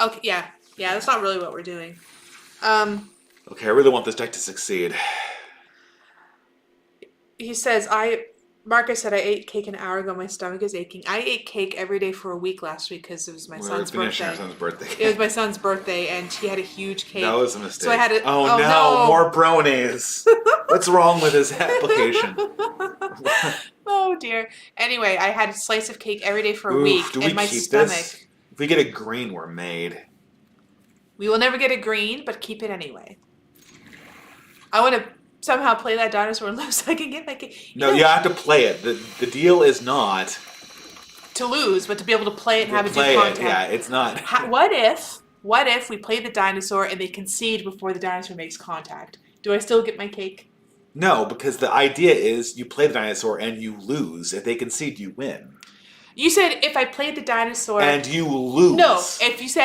Okay, yeah. That's not really what we're doing. Okay, I really want this deck to succeed. He says, Marcus said I ate cake an hour ago. My stomach is aching. I ate cake every day for a week last week because it was my son's birthday. It was my son's birthday, and he had a huge cake. That was a mistake. So I had to. Oh no, more bronies. What's wrong with his application? Oh dear. Anyway, I had a slice of cake every day for a week, and my stomach. This? If we get a green, we're made. We will never get a green, but keep it anyway. I want to somehow play that dinosaur and lose so I can get my cake. No, you have to play it. The deal is not to lose, but to be able to play it and have it do contact. Yeah, it's not. What if we play the dinosaur and they concede before the dinosaur makes contact? Do I still get my cake? No, because the idea is you play the dinosaur and you lose. If they concede, you win. You said if I played the dinosaur and you lose. No,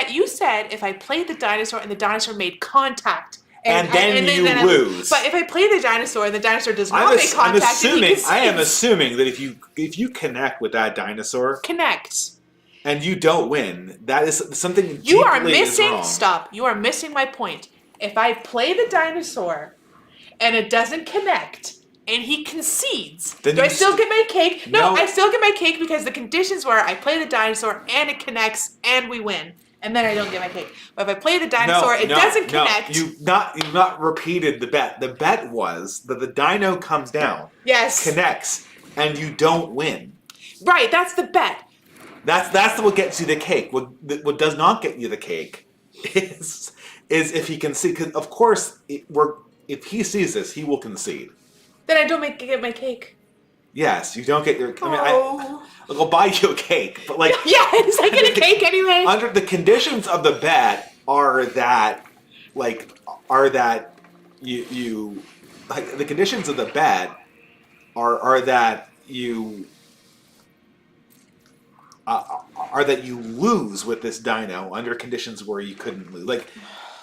you said if I played the dinosaur and the dinosaur made contact. And then you lose. But if I play the dinosaur and the dinosaur does not make contact, I am assuming that if you connect with that dinosaur, and you don't win, that is something you are missing. Is wrong. Stop! You are missing my point. If I play the dinosaur and it doesn't connect, and he concedes, do I still get my cake? No, I still get my cake because the conditions were I play the dinosaur and it connects and we win. And then I don't get my cake. But if I play the dinosaur, it doesn't connect. You've not repeated the bet. The bet was that the dino comes down, connects, and you don't win. Right, that's the bet. That's what gets you the cake. What does not get you the cake is if he concedes. Because of course, if he sees this, he will concede. Then I don't get my cake. Yes, you don't get your. I mean, Oh. I'll buy you a cake, but like, Yeah, is I get a cake anyway? under the conditions of the bet are that, you like the conditions of the bet are that you lose with this dino under conditions where you couldn't lose. Like,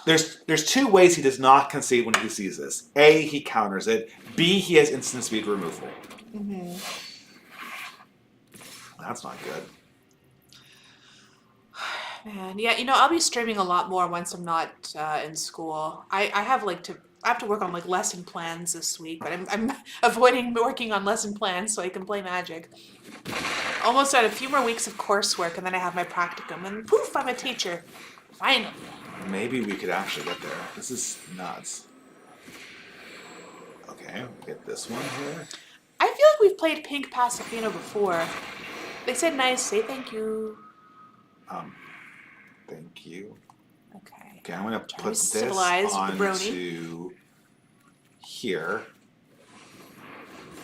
there's two ways he does not concede when he sees this. A, he counters it. B, he has instant speed removal. Mm-hmm. That's not good. Man, yeah, I'll be streaming a lot more once I'm not in school. I have to work on like lesson plans this week, but I'm avoiding working on lesson plans so I can play Magic. Almost at a few more weeks of coursework, and then I have my practicum, and poof, I'm a teacher. Finally. Maybe we could actually get there. This is nuts. Okay, we'll get this one here. I feel like we've played Pink Pasifino before. They said nice, say thank you. Thank you. Okay. Okay, I'm gonna Try to put this civilize the brony. onto here.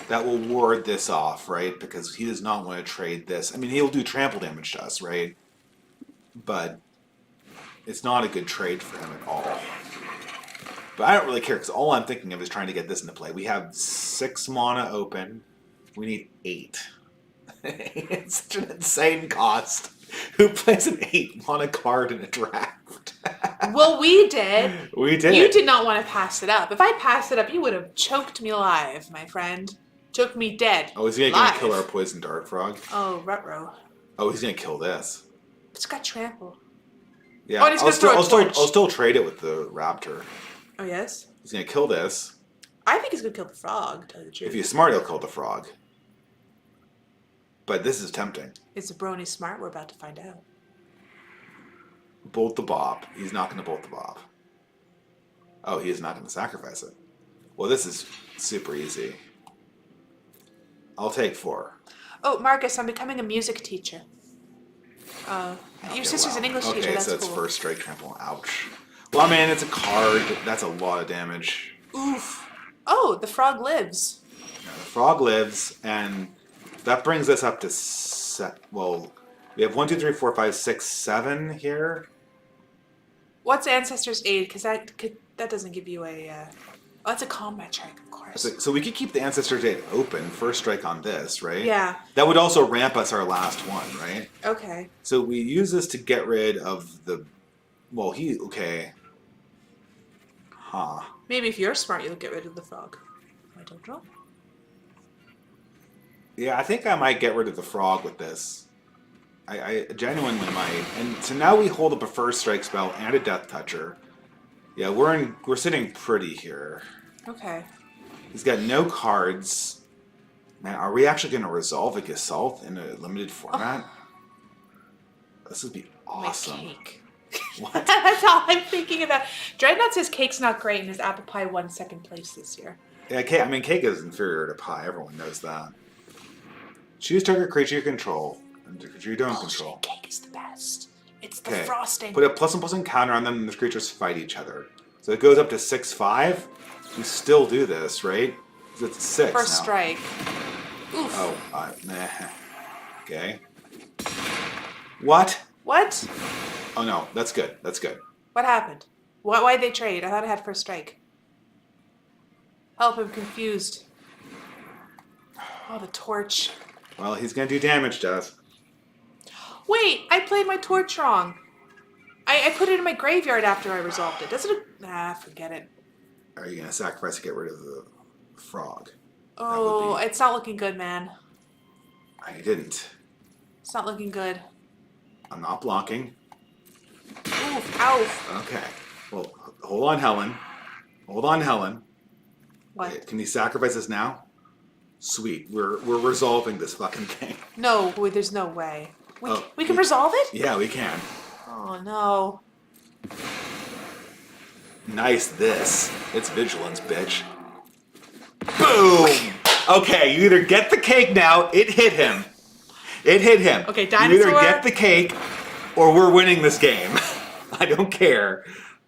That will ward this off, right? Because he does not want to trade this. I mean, he'll do trample damage to us, right? But it's not a good trade for him at all. But I don't really care, because all I'm thinking of is trying to get this into play. We have 6 mana open. We need 8. It's such an insane cost. Who plays an 8 mana card in a draft? Well, we did. We did. You did not want to pass it up. If I passed it up, you would have choked me alive, my friend. Choked me dead. Oh, is he gonna kill our poison dart frog? Oh, Rutro. Oh, he's gonna kill this. It's got trample. Yeah, Oh, and he's gonna throw a torch. I'll still trade it with the raptor. Oh, yes? He's gonna kill this. I think he's gonna kill the frog, to tell you the truth. If he's smart, he'll kill the frog. But this is tempting. Is the brony smart? We're about to find out. Bolt the Bob. He's not gonna bolt the Bob. Oh, he is not gonna sacrifice it. Well, this is super easy. I'll take 4. Oh, Marcus, I'm becoming a music teacher. Your sister's an English teacher, that's so it's cool. first strike trample. Ouch. Well, I mean, it's a card. That's a lot of damage. Oof. Oh, the frog lives. Yeah, the frog lives, and that brings us up to well, we have 1, 2, 3, 4, 5, 6, 7 here. What's Ancestor's Aid? Because that doesn't give you a... Oh, that's a combat check, of course. So we could keep the Ancestor's Aid open, first strike on this, right? Yeah. That would also ramp us our last one, right? Okay. So we use this to get rid of the... Well, okay. Huh. Maybe if you're smart, you'll get rid of the frog. I don't know. Yeah, I think I might get rid of the frog with this. I genuinely might. And so now we hold up a first strike spell and a death toucher. Yeah, we're sitting pretty here. Okay. He's got no cards. Man, are we actually going to resolve a Gestalt in a limited format? This would be awesome. My cake. What? That's all I'm thinking about. Dreadnought says cake's not great, and his apple pie won second place this year. Yeah, cake, I mean, cake is inferior to pie. Everyone knows that. Choose target creature you control and the creature you don't control. Cake is the best. It's the frosting. Put a +1/+1 counter on them, and the creatures fight each other. So it goes up to 6/5. We still do this, right? Because it's 6 First now. strike. Oof. Oh, nah. Okay. What? What? Oh no, that's good. That's good. What happened? Why'd they trade? I thought I had first strike. Help, I'm confused. Oh, the torch. Well, he's gonna do damage to us. Wait, I played my torch wrong. I put it in my graveyard after I resolved it. Doesn't it? Nah, forget it. Are you gonna sacrifice to get rid of the frog? Oh, it's not looking good, man. I didn't. It's not looking good. I'm not blocking. Oof, ow. Okay. Well, hold on, Helen. Hold on, Helen. What? Wait, can you sacrifice this now? Sweet. We're resolving this fucking thing. No, there's no way. We can resolve it? Yeah, we can. Oh, no. Nice this. It's vigilance, bitch. Boom! Okay, you either get the cake now, it hit him. It hit him. Okay, You dinosaur. either get the cake, or we're winning this game. I don't care.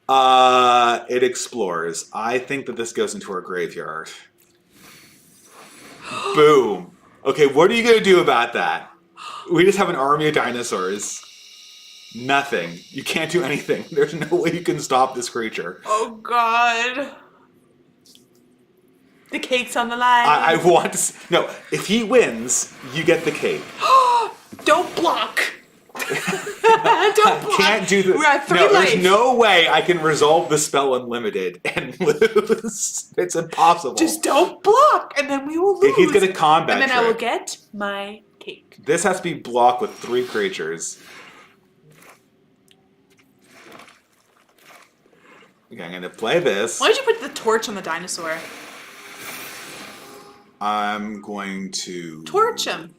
It explores. I think that this goes into our graveyard. Boom. Okay, what are you gonna do about that? We just have an army of dinosaurs. Nothing. You can't do anything. There's no way you can stop this creature. Oh god. The cake's on the line. I want to. No, if he wins, you get the cake. Don't block. Don't block. Can't do this. We're at 3 No, life. there's no way I can resolve the spell unlimited and lose. It's impossible. Just don't block, and then we will lose. He's gonna combat and then I will trick. get my cake. This has to be blocked with 3 creatures. Okay, I'm gonna play this. Why did you put the torch on the dinosaur? I'm going to Torch him.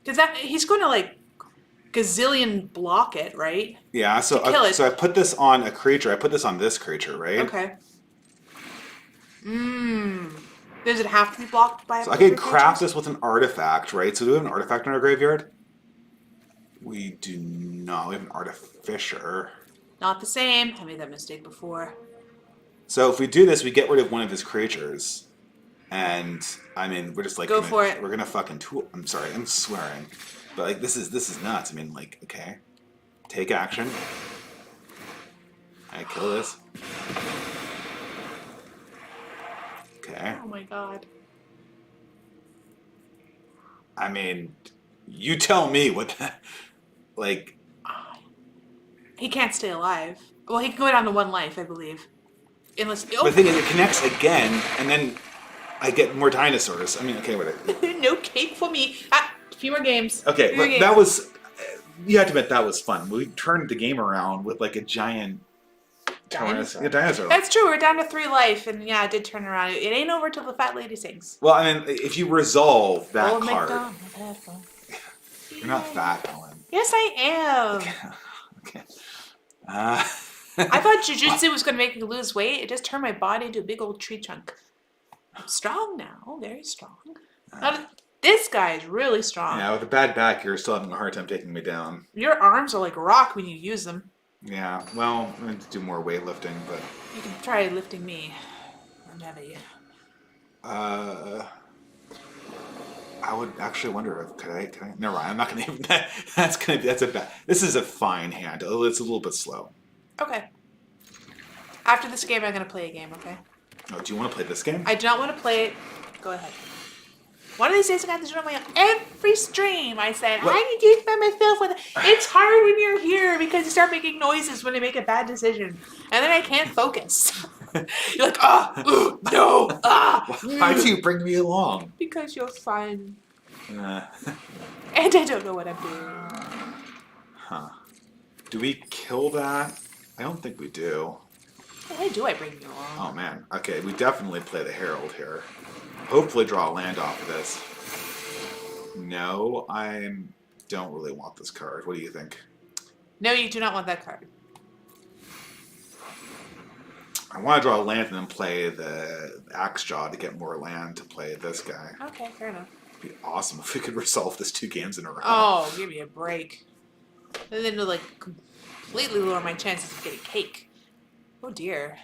Because he's going to, like, gazillion block it, right? Yeah, so kill it. so I put this on a creature. I put this on this creature, right? Okay. Does it have to be blocked by a So I could craft this with an artifact, right? So do we have an artifact in our graveyard? We do not. We have an artificer. Not the same. I made that mistake before. So if we do this, we get rid of one of his creatures. And I mean, we're just like Go for it. We're gonna fucking tool. I'm sorry, I'm swearing, but like this is nuts. I mean, like, okay, take action. I kill this. Okay. Oh my god. I mean, you tell me what the, like. He can't stay alive. Well, he can go down to 1 life, I believe. Unless... But the thing is, it connects again, and then I get more dinosaurs. I mean, okay, whatever. No cake for me. A few more games. Okay, Few more but games. that was. You have to admit that was fun. We turned the game around with like a giant Dinosaur. dinosaur. That's true. We're down to 3 life, and yeah, it did turn around. It ain't over till the fat lady sings. Well, I mean, if you resolve that Old card, MacDonald had fun. you're not fat, Helen. Yes, I am. Okay. I thought jujitsu was going to make me lose weight. It just turned my body into a big old tree trunk. I'm strong now. Very strong. This guy is really strong. Yeah, with a bad back, you're still having a hard time taking me down. Your arms are like rock when you use them. Yeah, well, I'm going to do more weightlifting, but. You can try lifting me. I'm heavy. I would actually wonder if could I never mind, I'm not gonna even that's a bad this is a fine hand. Oh, it's a little bit slow. Okay. After this game, I'm going to play a game, okay? Oh, do you want to play this game? I do not want to play it. Go ahead. One of these days, I'm going to have to do it on my own. Every stream, I said, What? I can do it by myself. It's hard when you're here because you start making noises when I make a bad decision. And then I can't focus. You're like, no, Why do you bring me along? Because you're fun. Uh, And I don't know what I'm doing. huh. Do we kill that? I don't think we do. Why do I bring you along? Oh man. Okay, we definitely play the Herald here. Hopefully draw a land off of this. No, I don't really want this card. What do you think? No, you do not want that card. I want to draw a land and then play the Axe Jaw to get more land to play this guy. Okay, fair enough. It'd be awesome if we could resolve this 2 games in a row. Oh, give me a break. And then to like completely lower my chances of getting cake. Oh dear.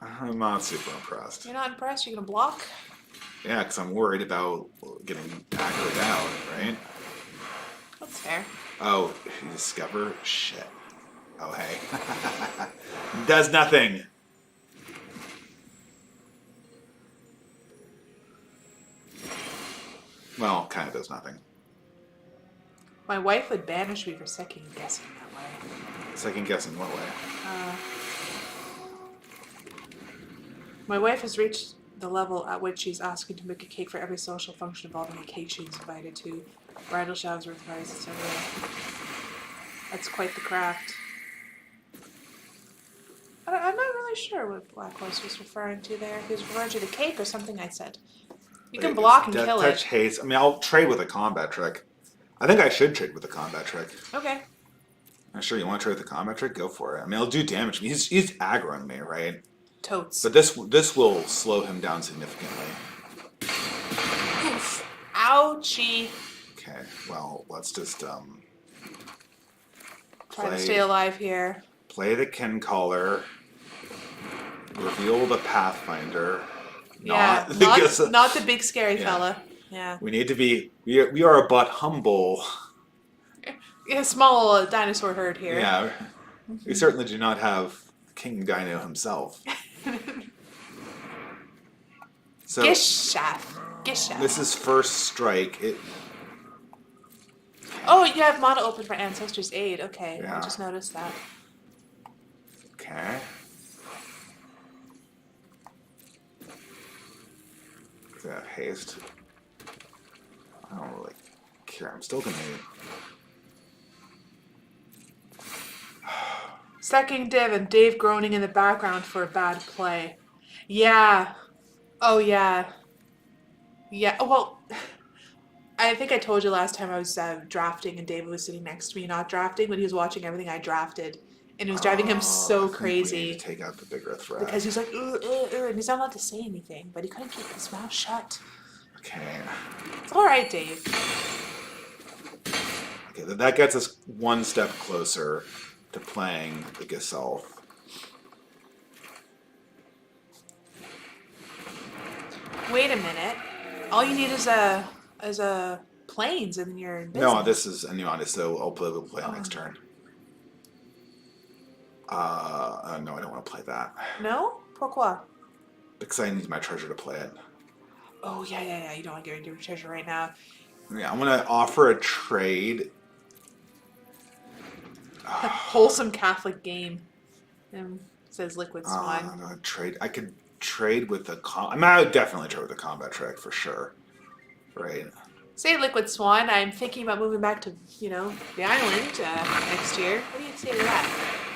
I'm not super impressed. You're not impressed? You're gonna block? Yeah, because I'm worried about getting aggroed out, right? That's fair. Oh, you discover? Shit. Oh, hey. Does nothing. Well, kind of does nothing. My wife would banish me for second guessing that way. Second guessing what way? My wife has reached the level at which she's asking to make a cake for every social function involving a cake she's invited to. Bridal showers, birthday parties, etc. That's quite the craft. I'm not really sure what Black Horse was referring to there. If he was referring to the cake or something I said. You can block and Death kill touch, it. haste. I mean, I'll trade with a combat trick. I think I should trade with a combat trick. Okay. I'm sure you want to trade with a combat trick? Go for it. I mean, it'll do damage. I mean, he's aggroing me, right? Totes. But this will slow him down significantly. Oof. Ouchie. Okay, well, let's just Try to stay alive here. play the Ken Caller, reveal the Pathfinder. Yeah, not the big scary fella. Yeah. We need to be. We are but humble. A small dinosaur herd here. Yeah. We certainly do not have King Dino himself. So Geschäft. this is first strike. Oh, you have mono open for Ancestors Aid. Okay, I Yeah. just noticed that. Okay. Yeah, haste. I don't really care. I'm still gonna. Sucking Div and Dave groaning in the background for a bad play. Yeah. Oh, yeah. Yeah. Well, I think I told you last time I was drafting and David was sitting next to me, not drafting, but he was watching everything I drafted. And it was driving him so I think we need crazy. to take out the bigger threat. Because he was like, and he's not allowed to say anything, but he couldn't keep his mouth shut. Okay. It's all right, Dave. Okay, that gets us one step closer to playing the Gestalt. Wait a minute. All you need is a planes and you're in business. No, this is a nuance, so I'll play next turn. No, I don't want to play that. No? Pourquoi? Because I need my treasure to play it. Oh, yeah. You don't want to get rid of your treasure right now. Yeah, I'm going to offer a trade. Wholesome Catholic game. Says Liquid Swan. I'm gonna trade. I could trade with the I would definitely trade with the combat trick for sure. Right. Say Liquid Swan, I'm thinking about moving back to, the island next year. What do you say to that?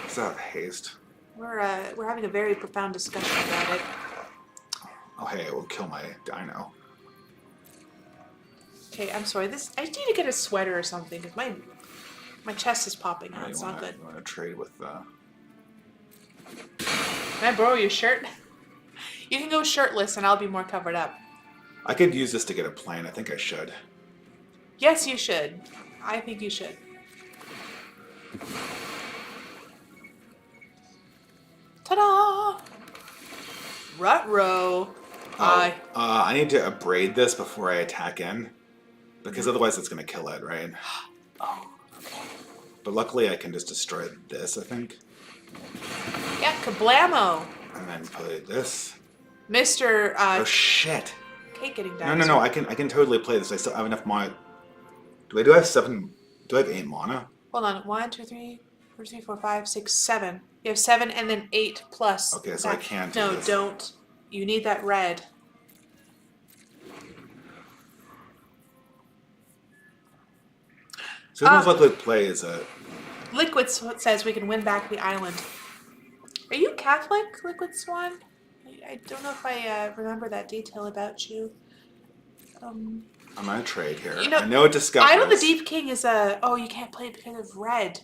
Is that haste? We're having a very profound discussion about it. Oh, hey, it will kill my dino. Okay, I'm sorry. I need to get a sweater or something because my chest is popping out. It's not good. You want to trade with Can I borrow your shirt? You can go shirtless and I'll be more covered up. I could use this to get a plane. I think I should. Yes, you should. I think you should. Ta-da! Ruh-roh. I need to abrade this before I attack in. Because otherwise it's going to kill it, right? Oh, okay. But luckily I can just destroy this, I think. Yeah, kablamo! And then play this. Mr. Oh, shit. Cake getting dinosaur. No. I can totally play this. I still have enough mana. Do I have 7? Do I have 8 mana? Hold on. 1, 2, 3, 4, 5, 6, 7. You have 7 and then 8 plus. Okay, so I can't do No, this. don't. You need that red. So the most likely play is a... Liquid says we can win back the island. Are you Catholic, Liquid Swan? I don't know if I remember that detail about you. I'm gonna trade here. You know, I know it discusses. Idol the Deep King is a... Oh, you can't play it because of red.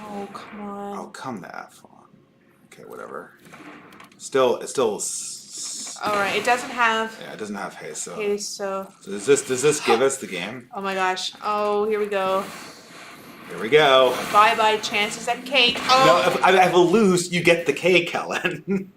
Oh, come on. Oh, come the F on. Okay, whatever. It's still... Alright, it doesn't have... Yeah, it doesn't have haste, so... haste, so... Does this give us the game? Oh my gosh. Oh, here we go. Here we go. Bye-bye chances at cake. Oh! No, if I lose, you get the cake, Helen.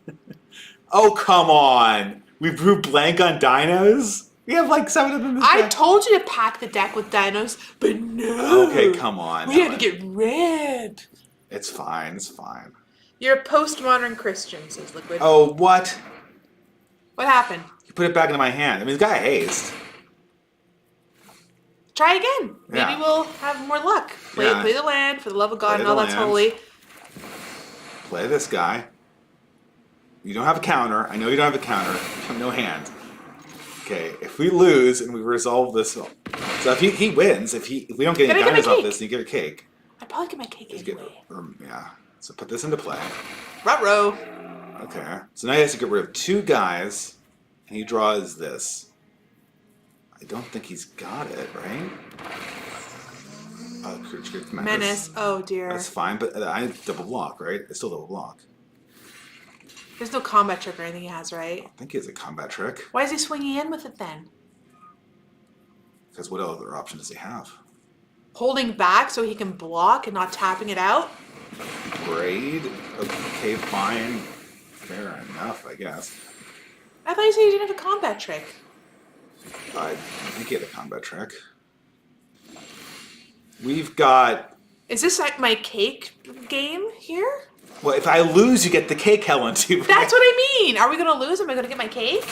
Oh, come on. We drew blank on dinos? We have like 7 of them in this I deck. told you to pack the deck with dinos, but no! Okay, come on. We had to get red. It's fine, it's fine. You're a postmodern Christian, says Liquid. Oh, what? What happened? You put it back into my hand. I mean, it's got haste. Try again. Maybe Yeah. we'll have more luck. Play the land for the love of God Play and all the that's land. holy. Play this guy. You don't have a counter. I know you don't have a counter. You have no hand. Okay, if we lose and we resolve this, so if he wins, if we don't get any Gotta get dinos my off cake. this, you get a cake. I'd probably get my cake You anyway. yeah. So put this into play. Ruh-roh. Okay. So now he has to get rid of 2 guys, and he draws this. I don't think he's got it, right? Menace. Oh dear. That's fine, but I double block, right? It's still double block. There's no combat trick or anything he has, right? I think he has a combat trick. Why is he swinging in with it then? Because what other option does he have? Holding back so he can block and not tapping it out? Braid? Okay, fine. Fair enough, I guess. I thought you said you didn't have a combat trick. You get a combat track. We've got... Is this like my cake game here? Well, if I lose, you get the cake, Helen, too. That's what I mean. Are we going to lose? Am I going to get my cake?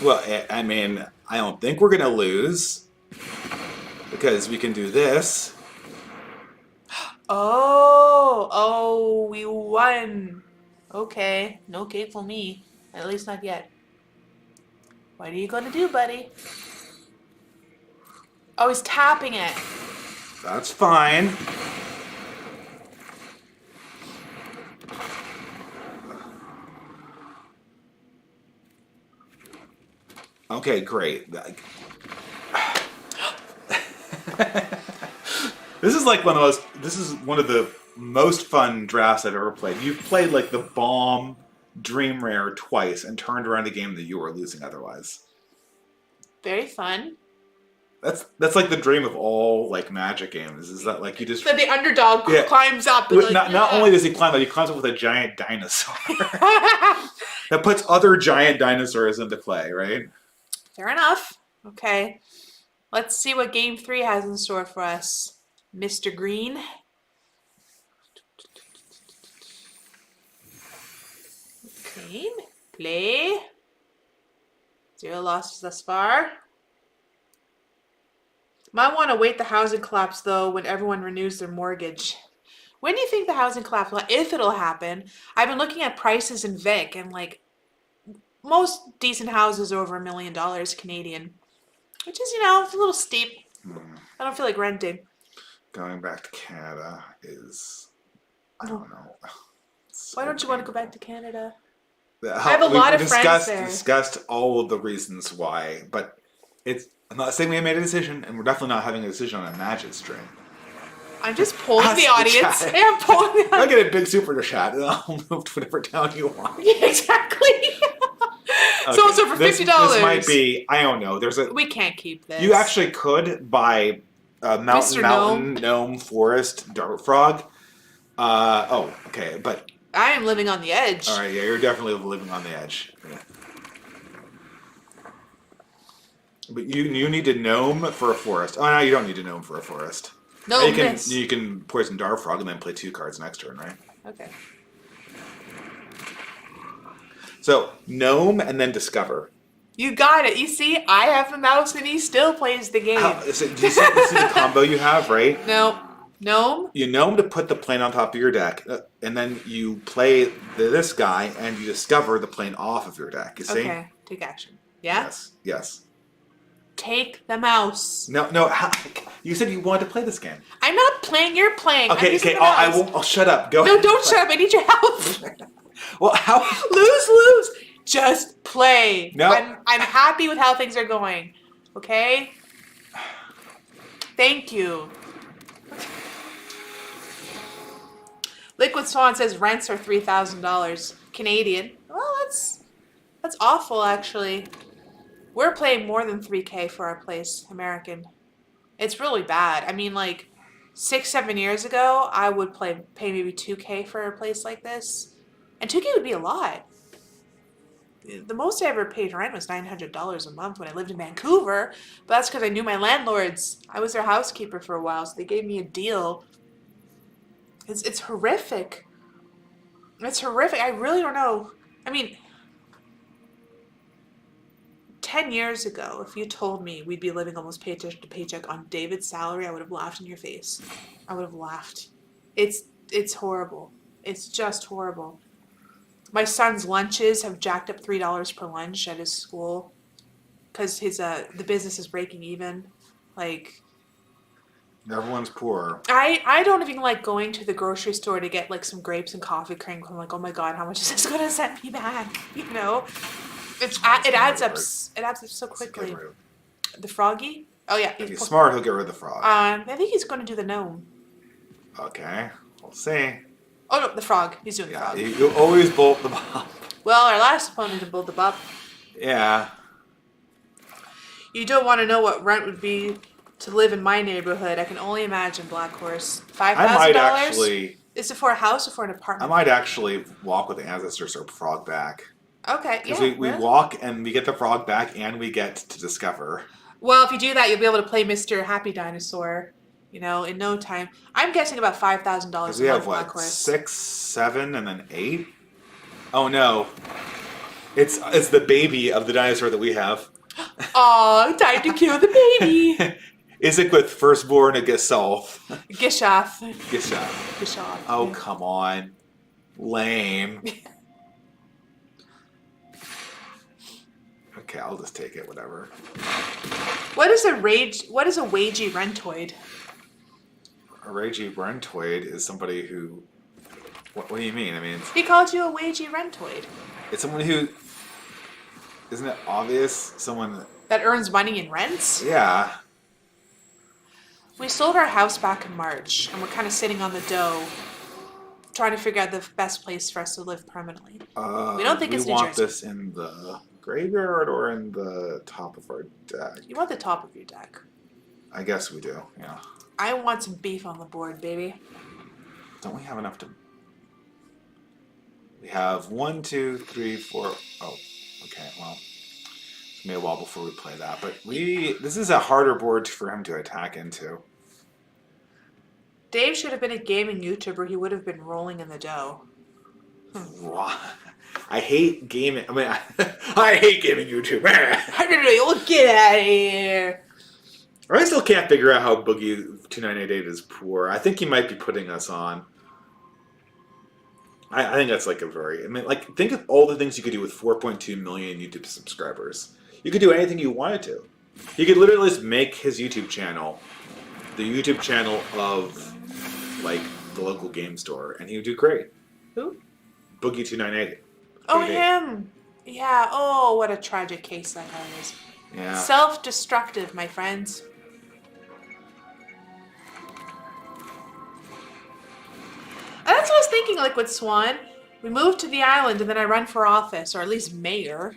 Well, I mean, I don't think we're going to lose. Because we can do this. Oh, we won. Okay, no cake for me. At least not yet. What are you going to do, buddy? Oh, he's tapping it. That's fine. Okay, great. This is like this is one of the most fun drafts I've ever played. You've played like the bomb Dream Rare twice and turned around a game that you were losing otherwise. Very fun. That's like the dream of all like Magic games. Is that like you just So the underdog climbs up. And not only does he climb up, he climbs up with a giant dinosaur. That puts other giant dinosaurs into play, right? Fair enough. Okay. Let's see what Game 3 has in store for us. Mr. Green. Okay. Play. 0 losses thus far. Might want to wait the housing collapse, though, when everyone renews their mortgage. When do you think the housing collapse will, if it'll happen? I've been looking at prices in Vic, and like most decent houses are over $1 million Canadian, which is, it's a little steep. I don't feel like renting. Going back to Canada is, I don't know. Why don't you want to go back to Canada? I have a lot of friends there. Discussed all of the reasons why, but I'm not saying we made a decision, and we're definitely not having a decision on a Magic stream. I'm just polling the audience. Chat. Yeah, I'm polling the audience. I'll get a big super chat, and I'll move to whatever town you want. Yeah, exactly. Okay. So for $50. This might be, I don't know. We can't keep this. You actually could buy mountain gnome forest dart frog. Okay, but I am living on the edge. All right, yeah, you're definitely living on the edge. Yeah. But you need a gnome for a forest. Oh no, you don't need a gnome for a forest. No, you can poison dart frog and then play 2 cards next turn, right? Okay. So gnome and then discover. You got it. You see, I have the mouse and he still plays the game. Do you see the combo you have, right? No. Gnome? You gnome to put the plane on top of your deck, and then you play this guy and you discover the plane off of your deck. You see? Okay. Take action. Yeah? Yes. Take the mouse. No. You said you wanted to play this game. I'm not playing. You're playing. Okay. I won't. I'll shut up. Go. No, don't shut up. I need your help. Well, how? Lose. Just play. No. I'm happy with how things are going. Okay? Thank you. Liquid Swan says rents are $3,000 Canadian. Well, that's awful, actually. We're paying more than $3,000 for our place, American. It's really bad. I mean, like 6-7 years ago, I would pay maybe $2,000 for a place like this, and $2,000 would be a lot. The most I ever paid rent was $900 a month when I lived in Vancouver, but that's because I knew my landlords. I was their housekeeper for a while, so they gave me a deal. It's horrific. It's horrific. I really don't know. I mean, 10 years ago, if you told me we'd be living almost paycheck to paycheck on David's salary, I would have laughed in your face. I would have laughed. It's horrible. It's just horrible. My son's lunches have jacked up $3 per lunch at his school because the business is breaking even. Like, everyone's poor. I don't even like going to the grocery store to get like some grapes and coffee cream. I'm like, oh my god, how much is this going to send me back? It adds up. It adds up so quickly. The froggy? Oh yeah. If he's smart, he'll get rid of the frog. I think he's going to do the gnome. Okay, we'll see. Oh no, the frog. He's doing the frog. You always bolt the bop. Well, our last opponent did bolt the bop. Yeah. You don't want to know what rent would be to live in my neighborhood. I can only imagine, Black Horse. $5,000? I might actually. Is it for a house or for an apartment? I might actually walk with the ancestors or frog back. Okay, Because we walk and we get the frog back and we get to discover. Well, if you do that, you'll be able to play Mr. Happy Dinosaur, in no time. I'm guessing about $5,000 Because a we month, have Black what, Horse. 6, 7, and then 8? Oh no. It's the baby of the dinosaur that we have. Oh, time to kill the baby. Isaac with firstborn a Gisolf. Gishath. Gisha. Gishath. Oh, yeah. come on. Lame. Okay, I'll just take it, whatever. What is a wagey rentoid? A Ragey Brentoid is somebody who... What do you mean? I mean, He called you a wagey rentoid. it's someone who... Isn't it obvious? Someone... That earns money in rents? Yeah. We sold our house back in March, and we're kind of sitting on the dough, trying to figure out the best place for us to live permanently. We don't think it's New We want Jersey. this in the graveyard or in the top of our deck? You want the top of your deck. I guess we do, yeah. I want some beef on the board, baby. Don't we have enough to... We have 1, 2, 3, 4... Oh, okay, well... It's me a while before we play that, but this is a harder board for him to attack into. Dave should have been a gaming YouTuber. He would have been rolling in the dough. I hate gaming... I mean, I hate gaming YouTube. You'll get out of here. I still can't figure out how Boogie 2988 is poor. I think he might be putting us on. I think that's like a very... I mean, like, think of all the things you could do with 4.2 million YouTube subscribers. You could do anything you wanted to. You could literally just make his YouTube channel the YouTube channel of, like, the local game store, and he would do great. Who? Boogie 2988. Oh, him. Yeah. Oh, what a tragic case that guy is. Yeah. Self-destructive, my friends. And that's what I was thinking, like with Swan. We moved to the island and then I run for office, or at least mayor.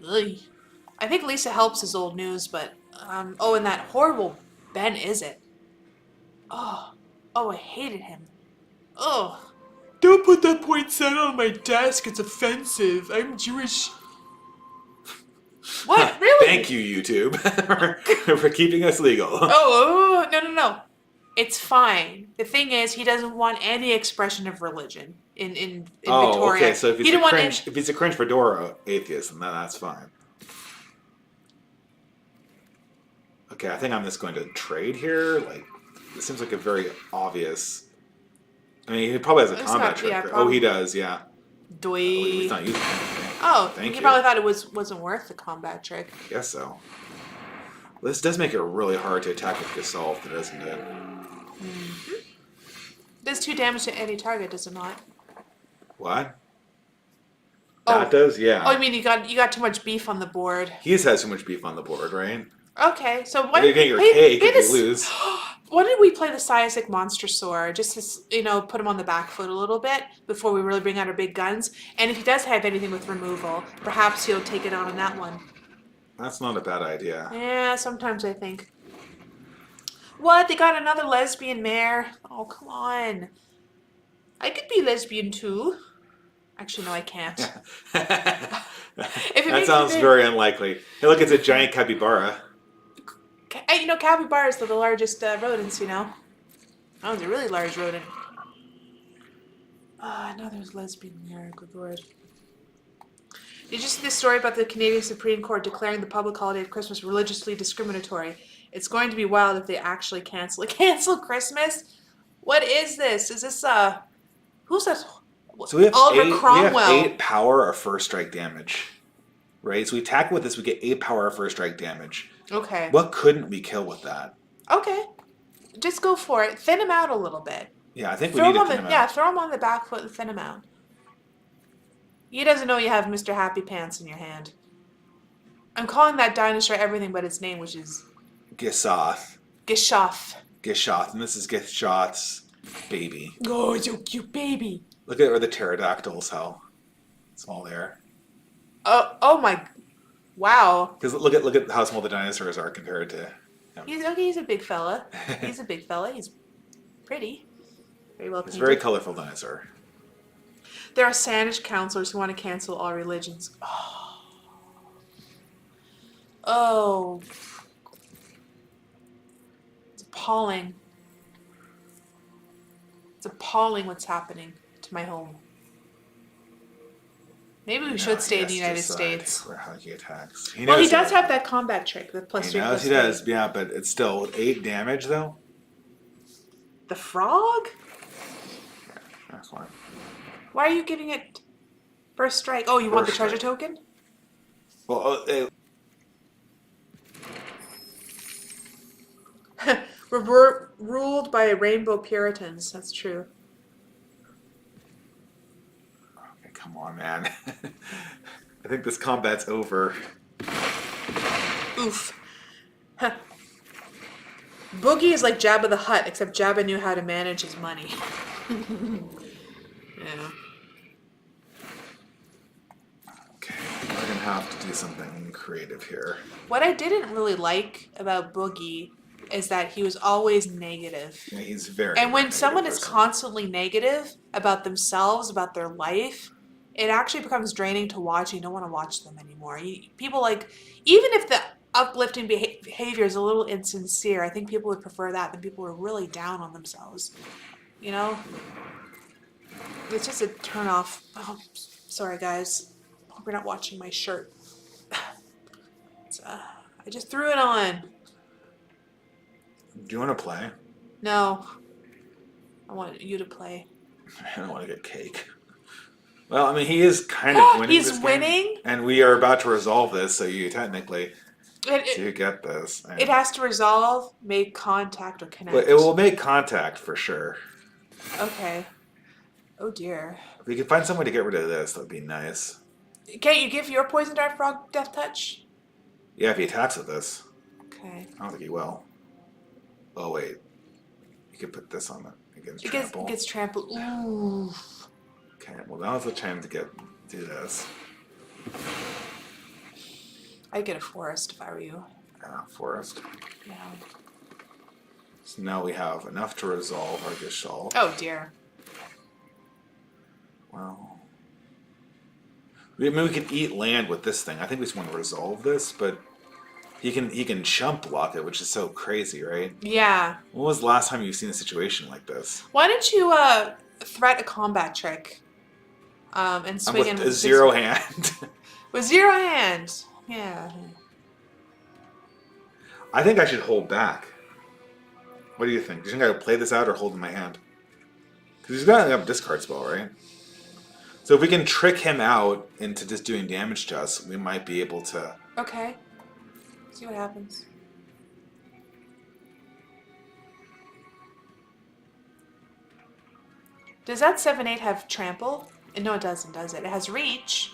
Ugh. I think Lisa Helps is old news, but, oh, and that horrible Ben Is-It. Oh, I hated him. Oh. Don't put that poinsettia on my desk, it's offensive. I'm Jewish. What? Really? Thank you, YouTube, for keeping us legal. Oh, no. It's fine. The thing is, he doesn't want any expression of religion in Victoria. Okay, so if he's a cringe fedora atheist, then that's fine. Okay, I think I'm just going to trade here. Like, this seems like a very obvious... I mean, he probably has a combat trick. Yeah, oh, he does, yeah. Doi. He's not using anything. Oh, Thank he you. probably thought it wasn't worth the combat trick. I guess so. This does make it really hard to attack with Gisolf, doesn't it? Mm-hmm. Does 2 damage to any target, does it not? What? Oh. That does, yeah. Oh, I mean, you got too much beef on the board. He's had too much beef on the board, right? Okay, so why You get your cake if you lose. Why did we play the Siasic Monstersaur? Just to, put him on the back foot a little bit before we really bring out our big guns. And if he does have anything with removal, perhaps he'll take it on that one. That's not a bad idea. Yeah, sometimes I think. What? They got another lesbian mare? Oh, come on. I could be lesbian too. Actually, no, I can't. That sounds very unlikely. Hey, look, it's a giant capybara. Capybaras are the largest rodents, Oh, it's a really large rodent. Another lesbian mare, good lord. Did you see this story about the Canadian Supreme Court declaring the public holiday of Christmas religiously discriminatory? It's going to be wild if they actually cancel it. Cancel Christmas? What is this? Is this, who's that? So we have Oliver Cromwell. We have 8 power or first strike damage. Right? So we attack with this, we get 8 power or first strike damage. Okay. What couldn't we kill with that? Okay. Just go for it. Thin him out a little bit. Yeah, I think we need to thin him out. Yeah, throw him on the back foot and thin him out. He doesn't know you have Mr. Happy Pants in your hand. I'm calling that dinosaur everything but its name, which is... Gisoth. Gishoth. Gishoth. And this is Gishoth's baby. Oh, it's so cute, baby. Look at the pterodactyls, how small they are. Oh my... Wow. Because look at how small the dinosaurs are compared to him. He's a big fella. He's pretty. Very well painted. He's a very colorful dinosaur. There are Sanish counselors who want to cancel all religions. Oh. appalling. It's appalling what's happening to my home. Maybe we should stay in the United States. Where how he attacks. Well, he does have that combat trick with +3/+3. He knows he does, yeah, but it's still 8 damage though. The frog? Yeah, that's fine. Why are you giving it first strike? Oh, you want the treasure token? Well, We're ruled by rainbow Puritans. That's true. okay, come on, man. I think this combat's over. Oof. Boogie is like Jabba the Hutt, except Jabba knew how to manage his money. Yeah. Okay, we're gonna have to do something creative here. What I didn't really like about Boogie is that he was always negative. Yeah, he's very. And when negative someone is person. constantly negative about themselves, about their life, it actually becomes draining to watch. You don't want to watch them anymore. People like, even if the uplifting behavior is a little insincere, I think people would prefer that than people who are really down on themselves. You know? It's just a turn off. Oh, sorry guys. Hope you're not watching my shirt. I just threw it on. Do you want to play? No. I want you to play. I don't want to get cake. Well, I mean, he is kind of winning. He's winning? And we are about to resolve this, so you technically do get this. And It has to resolve, make contact, or connect. but it will make contact for sure. Okay. Oh dear. If we could find some way to get rid of this, that would be nice. Can't you give your poison dart frog death touch? Yeah, if he attacks with this. Okay. I don't think he will. Oh, wait. You could put this on it against It trample. gets trampled. Ooh. Okay, well, now's the time to do this. I'd get a forest if I were you. Forest. Yeah. So now we have enough to resolve our Gishal. Oh dear. Well, we could eat land with this thing. I think we just want to resolve this, but he can chump block it, which is so crazy, right? Yeah. When was the last time you've seen a situation like this? Why don't you threat a combat trick? And swing in with a zero hand. With 0 hand. Yeah. I think I should hold back. What do you think? Do you think I would play this out or hold in my hand? Because he's got a discard spell, right? So if we can trick him out into just doing damage to us, we might be able to... Okay. See what happens. Does that 7/8 have trample? No, it doesn't, does it? It has reach,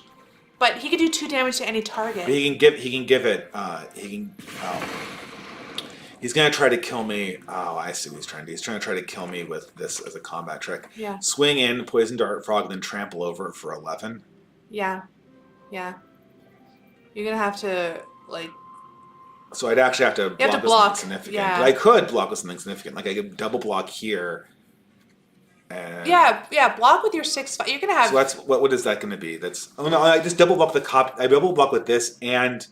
but he could do 2 damage to any target. But he can give it. He's gonna try to kill me. Oh, I see what he's trying to do. He's trying to try to kill me with this as a combat trick. Yeah. Swing in, poison dart frog, then trample over it for 11. Yeah. Yeah. You're gonna have to, like... So I'd actually have to block with something significant. Yeah. But I could block with something significant. Like I could double block here. And Yeah, block with your 6/5. You're gonna have... so that's what is that going to be? That's I just double block the cop. I double block with this and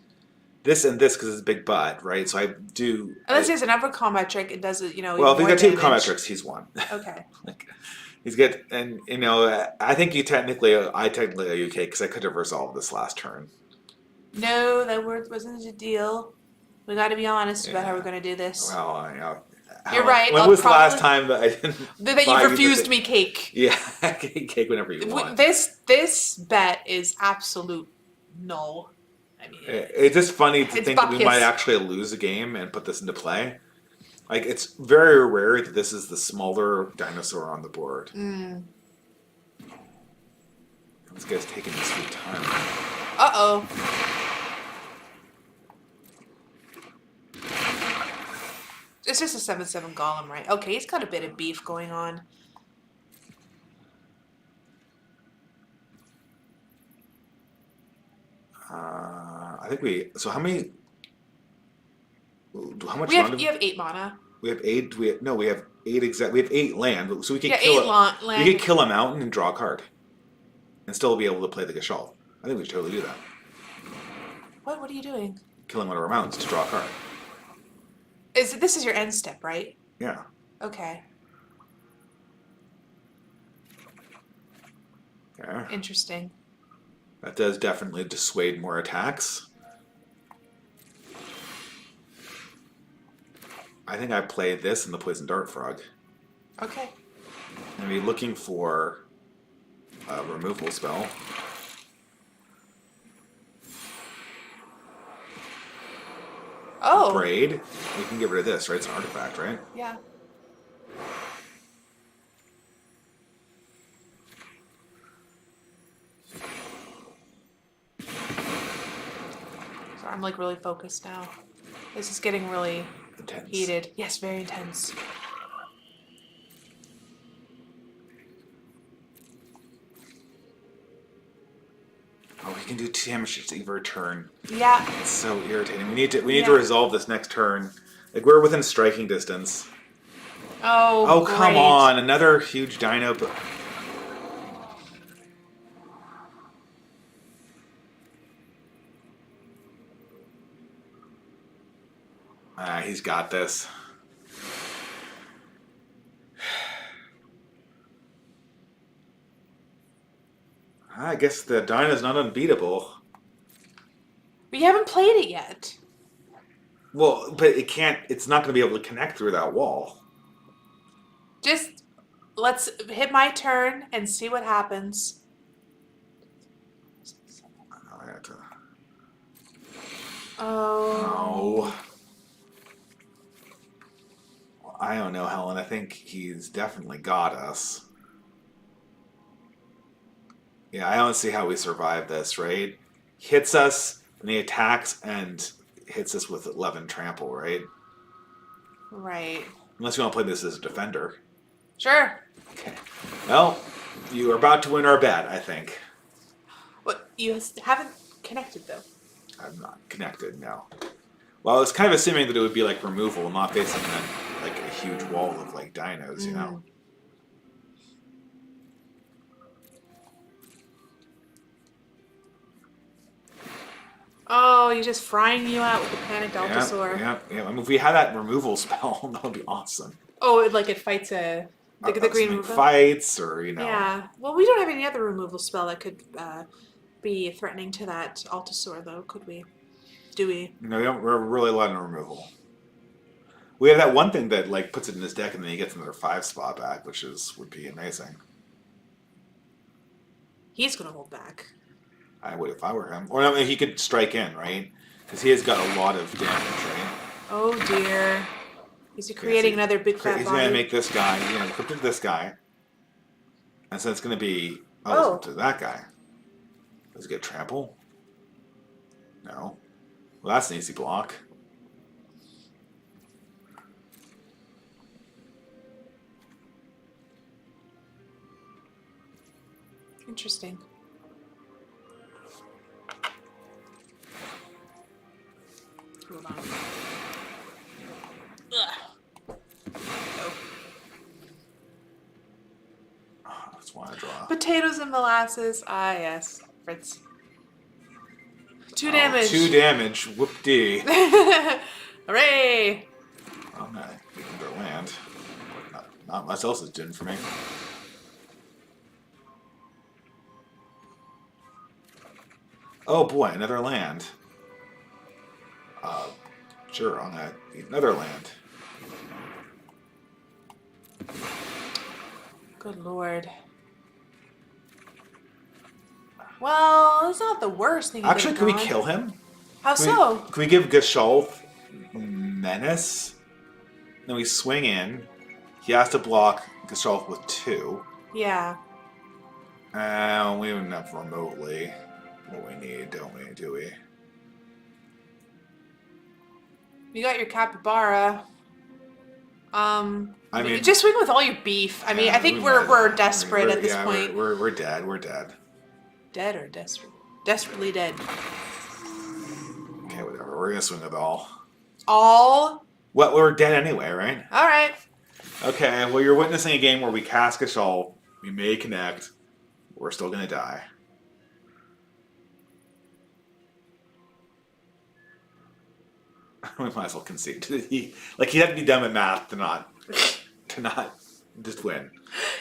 this because it's a big butt, right? So I do. Unless he has another combat trick, it does it. Well, if he's got 2 combat tricks, he's won. Okay. Like, he's good, and I think I technically owe you cake because I could have resolved this last turn. No, that wasn't a deal. We got to be honest about how we're gonna do this. Well, You're right. When was the last time that I didn't? That you refused me cake. Yeah, cake whenever you want. This bet is absolute null. I mean, it's just funny to think that we might actually lose a game and put this into play. Like, it's very rare that this is the smaller dinosaur on the board. This guy's taking his sweet time. Uh-oh. It's just a 7/7 golem, right? Okay, he's got a bit of beef going on. I think we... So how many... How much You have 8 mana. We have 8... We have 8 exact... We have 8 land, so we could kill 8 land. We could kill a mountain and draw a card. And still be able to play the Gashal. I think we should totally do that. What are you doing? Killing one of our mountains to draw a card. This is your end step, right? Yeah. Okay. Yeah. Interesting. That does definitely dissuade more attacks. I think I play this in the Poison Dart Frog. Okay. I'm be looking for a removal spell. Oh. Braid. We can get rid of this, right? It's an artifact, right? Yeah. So I'm like really focused now. This is getting really Intense. heated. Yes, very intense. Oh, we can do 2 damage to either turn. Yeah. It's so irritating. We need to resolve this next turn. Like we're within striking distance. Oh, Oh, come great. on. Another huge dino. He's got this. I guess the dino's not unbeatable. We haven't played it yet. Well, but it can't. It's not going to be able to connect through that wall. Just let's hit my turn and see what happens. I have to. Oh. Well, I don't know, Helen. I think he's definitely got us. Yeah, I don't see how we survive this, right? Hits us, and he attacks and hits us with 11 trample, right? Right. Unless you want to play this as a defender. Sure. Okay. Well, you are about to win our bet, I think. What you haven't connected though. I'm not connected, no. Well, I was kind of assuming that it would be like removal, not facing like a huge wall of like dinos, you know? Oh, he's just frying you out with the panicked Altosaur. Yeah. I mean, if we had that removal spell, that would be awesome. Oh, it fights the green removal? Fights, or, you know. Yeah. Well, we don't have any other removal spell that could be threatening to that Altosaur, though, could we? Do we? No, we don't, we're really low on removal. We have that one thing that like puts it in his deck and then he gets another 5 spot back, which would be amazing. He's gonna hold back. I would if I were him. Or no, he could strike in, right? Because he has got a lot of damage, right? Oh dear. Is he creating another big fat He's body? going to make this guy, he's going to equip it to this guy. And so it's going to be, to that guy. Does he get trample? No. Well, that's an easy block. Interesting. Hold on. Ugh. I just want to draw. Potatoes and molasses. Ah, yes. Fritz. 2 damage. 2 damage. Whoop-dee. Hooray! I'm not getting their land. Not much else is doing for me. Oh boy, another land. Sure, I'm gonna eat another land. Good lord. Well, it's not the worst thing. Actually, can we kill him? How so? Can we give Gasholf Menace? Then we swing in. He has to block Gasholf with 2. Yeah. We don't have remotely what we need, don't we? Do we? You got your capybara. I mean, just swing with all your beef. I mean, I think we're desperate at this point. We're dead. We're dead. Dead or desperate? Desperately dead. Okay, whatever. We're gonna swing with all. All? Well, we're dead anyway, right? All right. Okay. Well, you're witnessing a game where we cast Gashal. We may connect. We're still gonna die. We might as well concede. He'd have to be dumb at math to not to not just win.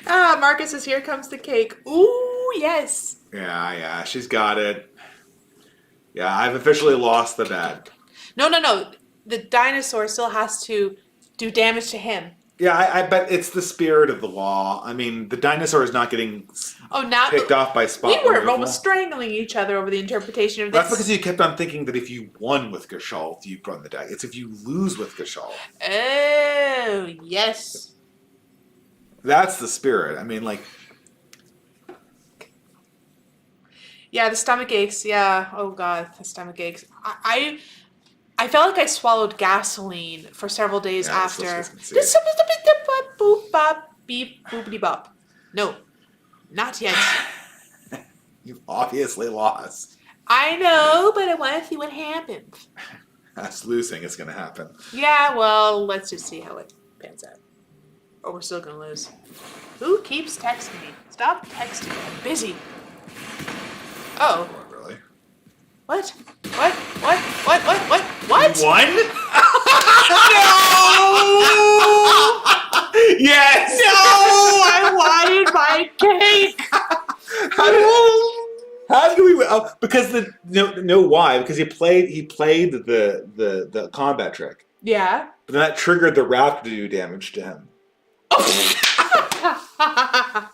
Marcus says, here comes the cake. Ooh, yes. Yeah, she's got it. Yeah, I've officially lost the bet. No. The dinosaur still has to do damage to him. Yeah, I bet it's the spirit of the law. I mean, the dinosaur is not getting picked off by spot We were removal. almost strangling each other over the interpretation of this. That's because you kept on thinking that if you won with Gestalt, you run the die. It's if you lose with Gestalt. Oh, yes. That's the spirit. I mean, like... Yeah, the stomach aches. Yeah. Oh, God, the stomach aches. I felt like I swallowed gasoline for several days after. Boop, bop, beep, boopity bop. No, not yet. You've obviously lost. I know, but I want to see what happens. That's losing is going to happen. Yeah, well, let's just see how it pans out. Or we're still going to lose. Who keeps texting me? Stop texting me. I'm busy. Oh. What, really? What? What? You won? No! Yes! No! I wanted my cake! How do we? Oh, because why? Because he played the combat trick. Yeah. But then that triggered the raptor to do damage to him.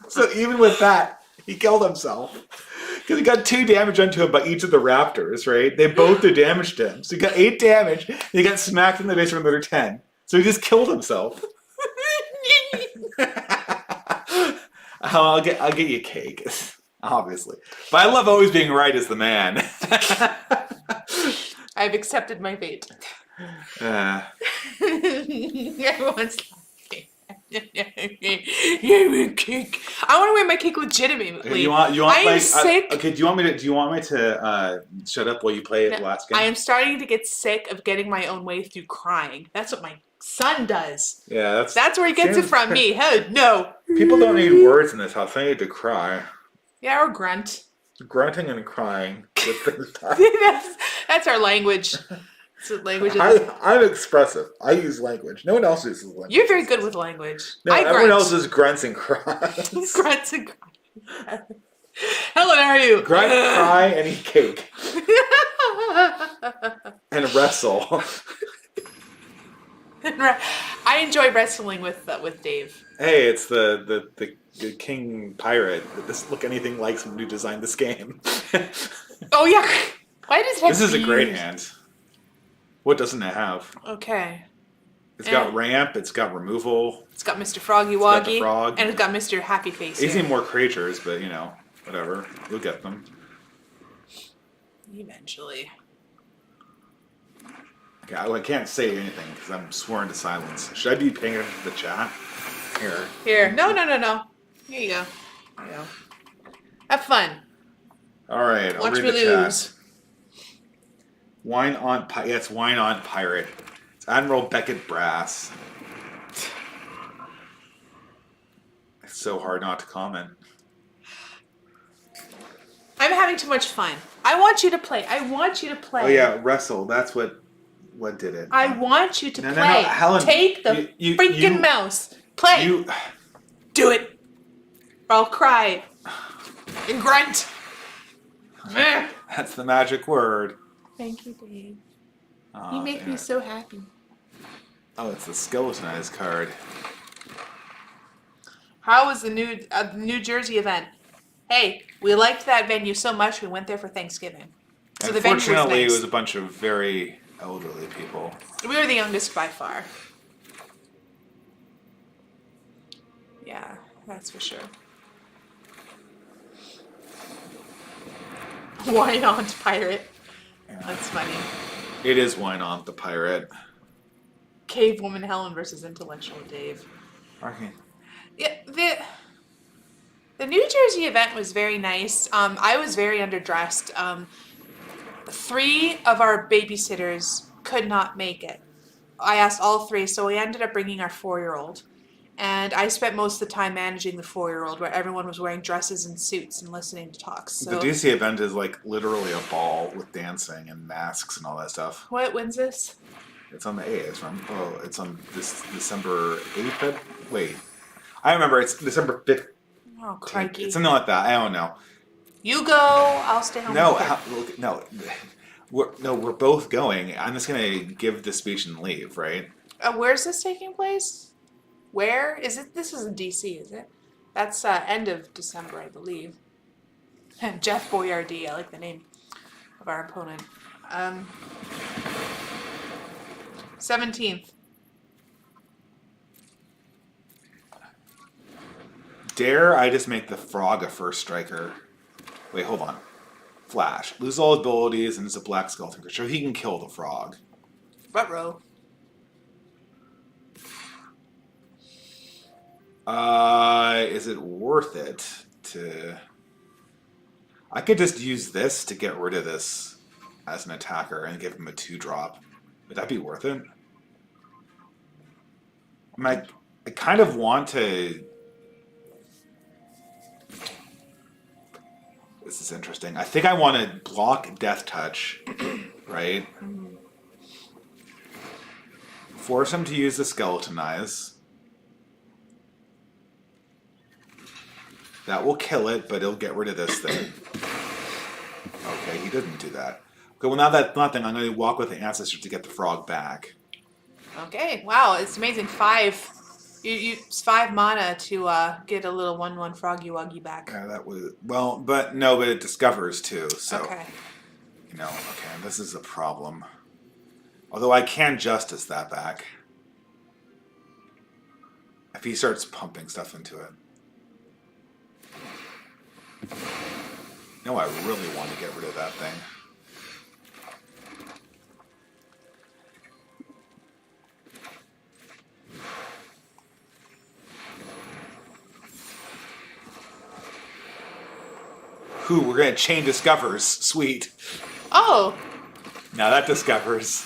So even with that, he killed himself. Because he got 2 damage onto him by each of the raptors, right? They both did damage to him. So he got 8 damage, and he got smacked in the face for another 10. So he just killed himself. I'll get you cake, obviously. But I love always being right as the man. I've accepted my fate. Everyone's laughing. Yeah, cake. I want to wear my cake legitimately. You want I am sick. Okay, do you want me to shut up while you play it last game? I am starting to get sick of getting my own way through crying. That's what my son does. Yeah, that's where he gets it from me. Hell, no. People don't need words in this house. They need to cry. Yeah, or grunt. Grunting and crying. That's our language. It's the language. I'm expressive. I use language. No one else uses language. You're very good with language. No, everyone else is grunts and cries. Grunts and cries. Helen, how are you? Grunt, cry, and eat cake. And wrestle. I enjoy wrestling with Dave. Hey, it's the king pirate. This look anything like someone who designed this game. Oh yeah. Why does it have This is a great hand. What doesn't it have? Okay. It's got ramp, it's got removal. It's got Mr. Froggy Woggy. Frog. And it's got Mr. Happy Face. He's need more creatures, but whatever. You'll get them. Eventually. Okay, I can't say anything because I'm sworn to silence. Should I be paying attention to the chat? Here. No. Here you go. Have fun. All right, I'll Watch read me the lose. chat. It's Wine on Pirate. It's Admiral Beckett Brass. It's so hard not to comment. I'm having too much fun. I want you to play. Oh yeah, wrestle. That's what did it. I want you to play. No, Helen, take the freaking mouse. Play. Do it. Or I'll cry. And grunt. That's the magic word. Thank you, Dave. You make me so happy. Oh, it's the skeletonized card. How was the New Jersey event? Hey, we liked that venue so much we went there for Thanksgiving. So the venue was Unfortunately, nice. it was a bunch of very elderly people. We were the youngest by far. Yeah, that's for sure. Why not pirate? Yeah. That's funny. It is Wine on the Pirate. Cave Woman Helen versus Intellectual Dave. Okay. Yeah, the New Jersey event was very nice. I was very underdressed. 3 of our babysitters could not make it. I asked all 3, so we ended up bringing our 4-year-old. And I spent most of the time managing the 4-year-old, where everyone was wearing dresses and suits and listening to talks. So, the DC event is like literally a ball with dancing and masks and all that stuff. when's this? It's on the 8th. It's on this December 8th. Wait, I remember. It's December 15th. Oh, crikey. It's something like that. I don't know. You go. I'll stay home. No, with the no. We're both going. I'm just gonna give the speech and leave, right? Where's this taking place? Where is it? This is in DC, is it? That's end of December, I believe. Jeff Boyardee. I like the name of our opponent. 17th. Dare I just make the frog a first striker? Wait, hold on. Flash. Lose all abilities and is a black skeleton creature. He can kill the frog. Front row. Is it worth it to... I could just use this to get rid of this as an attacker and give him a 2-drop. Would that be worth it? I kind of want to... This is interesting. I think I want to block Death Touch, right? Mm-hmm. Force him to use the Skeletonize. That will kill it, but it'll get rid of this thing. Okay, he didn't do that. Okay, well now that's nothing. I'm going to walk with the Ancestor to get the frog back. Okay, wow, it's amazing. You use 5 mana to get a little 1/1 Froggy Woggy back. Yeah, that was... Well, but it discovers too, so... Okay. Okay, this is a problem. Although I can Justice that back. If he starts pumping stuff into it. No, I really want to get rid of that thing. Whew, we're going to chain discovers. Sweet. Oh! Now that discovers.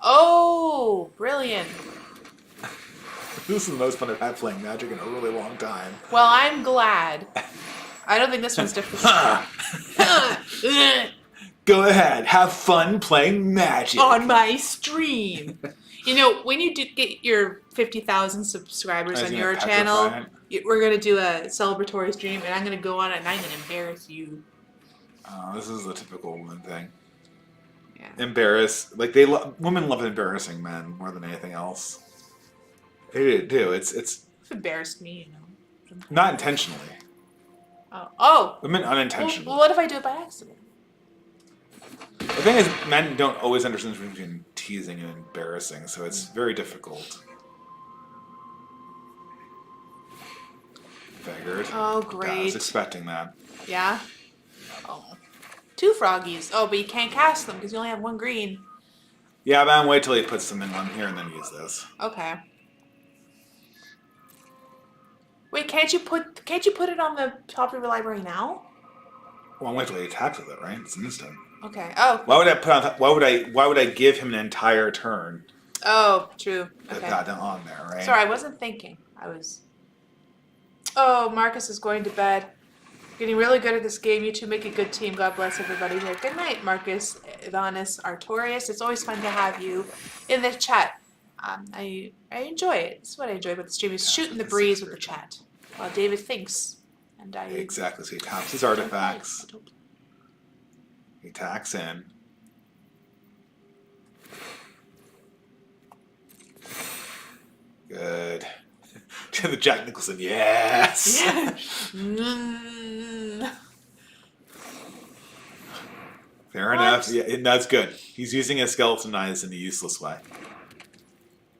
Oh! Brilliant. This is the most fun I've had playing Magic in a really long time. Well, I'm glad. I don't think this one's different. Go ahead, have fun playing Magic. On my stream. When you do get your 50,000 subscribers on your channel, we're going to do a celebratory stream, and I'm going to go on it, and I'm going to embarrass you. This is the typical woman thing. Yeah. Embarrass. Women love embarrassing men more than anything else. They do. It's It's embarrassed me, sometimes. not intentionally. Oh. Women unintentionally. Well, what if I do it by accident? The thing is, men don't always understand the difference between teasing and embarrassing, so it's very difficult. Figured. Oh, I great. was expecting that. Yeah? Oh. 2 froggies. Oh, but you can't cast them because you only have 1 green. Yeah, but wait till he puts something on here and then use this. Okay. Wait, can't you put it on the top of your library now? Well, wait till he attacks with it, right? It's instant. Okay. Oh. Why would I put on? Why would I give him an entire turn? Oh, true. With Okay. that on there, right? Sorry, I wasn't thinking. I was. Oh, Marcus is going to bed. Getting really good at this game. You two make a good team. God bless everybody here. Good night, Marcus, Ivanis, Artorius. It's always fun to have you in the chat. I enjoy it. This is what I enjoy about the stream. Is shooting the breeze with the chat while David thinks. And I exactly. So he taps his artifacts. He attacks in. Good. The Jack Nicholson, yes! Yeah. Fair enough. Yeah, that's good. He's using a Skeletonize in a useless way.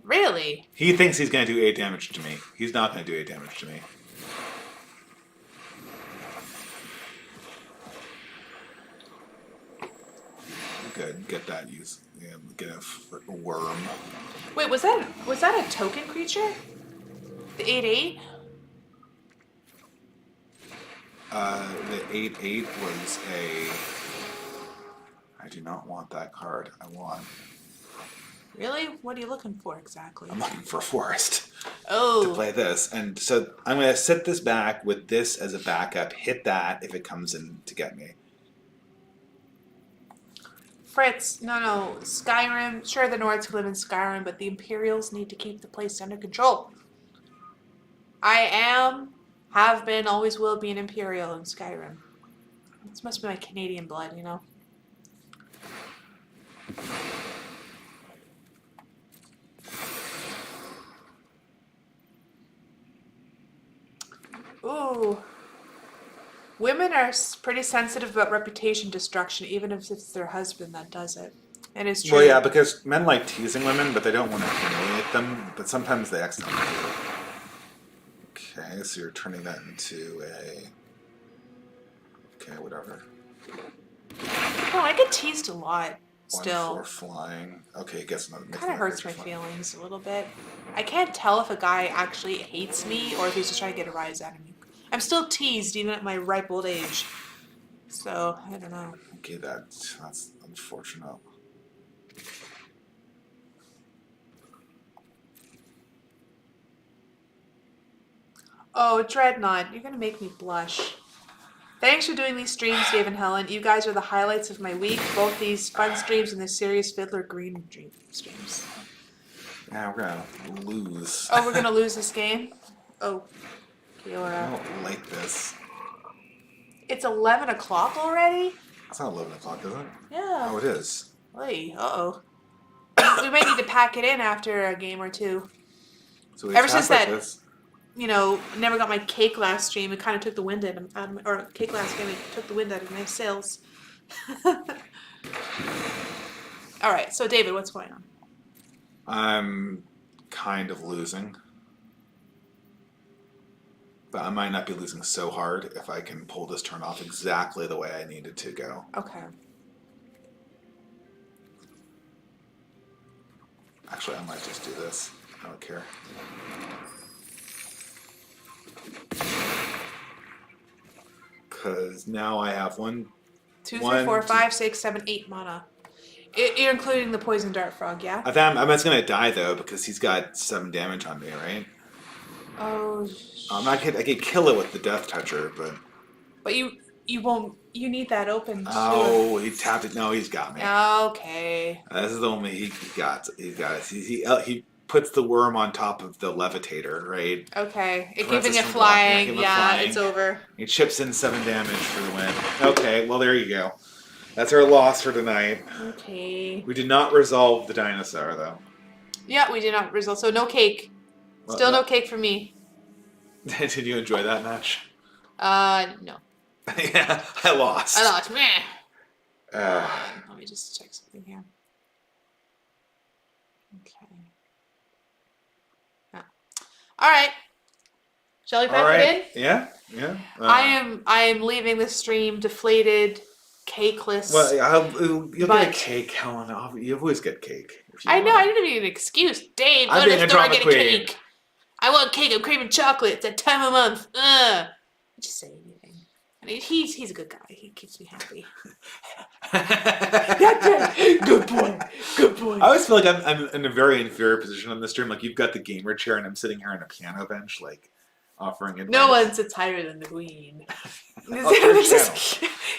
Really? He thinks he's going to do 8 damage to me. He's not going to do 8 damage to me. Good. Get that use. Yeah, get a worm. Wait, was that a token creature? The 8/8? The 8/8 was a... I do not want that card. I want... Really? What are you looking for exactly? I'm looking for a forest. Oh. To play this. And so I'm going to set this back with this as a backup. Hit that if it comes in to get me. Fritz, no. Skyrim. Sure, the Nords can live in Skyrim, but the Imperials need to keep the place under control. I am, have been, always will be an Imperial in Skyrim. This must be my Canadian blood, you know? Ooh. Women are pretty sensitive about reputation destruction, even if it's their husband that does it. And it's true. Well, yeah, because men like teasing women, but they don't want to humiliate them. But sometimes they accidentally do. Okay, so you're turning that into a... Okay, whatever. Oh, I get teased a lot still. 1 for flying. Okay, I guess another. Kind of hurts my feelings a little bit. I can't tell if a guy actually hates me or if he's just trying to get a rise out of me. I'm still teased even at my ripe old age. So, I don't know. Okay, that's unfortunate. Oh, Dreadnought, you're gonna make me blush. Thanks for doing these streams, Dave and Helen. You guys are the highlights of my week. Both these fun streams and the Serious Fiddler Green streams. Now we're gonna lose. Oh, we're gonna lose this game? Oh, I Kiora. don't like this. It's 11 o'clock already? It's not 11 o'clock, is it? Yeah. Oh, it is. Oy, uh-oh. We might need to pack it in after a game or two. So we Ever tap since like that- this. You know, never got my cake last stream. It kind of took the wind out of my, or cake last game. It took the wind out of my sails. All right. So, David, what's going on? I'm kind of losing. But I might not be losing so hard if I can pull this turn off exactly the way I need it to go. Okay. Actually, I might just do this. I don't care. Because now I have 1, 2, 3, 1, 4, 2. 5, 6, 7, 8 mana. You're including the poison dart frog, yeah? I think I'm just gonna die though because he's got 7 damage on me, right? Oh. I'm not kidding. I could kill it with the Death Toucher, but But you won't. You need that open. oh, he tapped it. No, he's got me. Okay. This is the only he got. He got it. He puts the worm on top of the levitator, right? Okay. It Prevents giving us it from blocking. flying. Give it Yeah, flying. it's over. He chips in 7 damage for the win. Okay, well there you go. That's our loss for tonight. Okay. We did not resolve the dinosaur though. Yeah, we did not result. So no cake. Still no cake for me. Did you enjoy that match? No. Yeah, I lost. I lost. Meh. Uh, Let me just check something here. Okay. Yeah. All right. Shall we all pack right. it in? Yeah. I am leaving the stream deflated, cakeless. Well, you'll get a But- cake, Helen. You always get cake. if you I know. want. I didn't need an excuse. Dave, I'm go to being the a store and drama get a queen. cake. I want cake. I'm craving chocolate. It's that time of month. Just say anything. I mean, he's a good guy. He keeps me happy. Good boy. Good boy. I always feel like I'm in a very inferior position on this stream. Like you've got the gamer chair, and I'm sitting here on a piano bench, like offering advice. No one sits higher than the queen. your channel.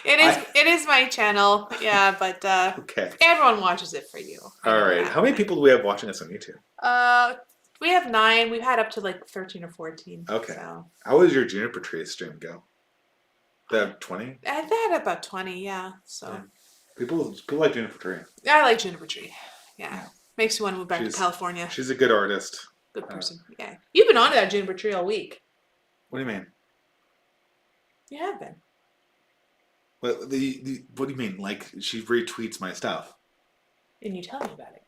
It is my channel. Yeah, but Okay. everyone watches it for you. I All know right. that. How many people do we have watching us on YouTube? We have 9. We've had up to like 13 or 14. Okay. So. How was your Juniper Tree stream go? They have 20? I had about 20, yeah. So Yeah. People like Juniper Tree. I like Juniper Tree. Yeah. Makes me want to move back to She's- California. She's a good artist. Good person. Yeah. You've been on that Juniper Tree all week. What do you mean? You have been. What what do you mean? Like she retweets my stuff? And you tell me about it.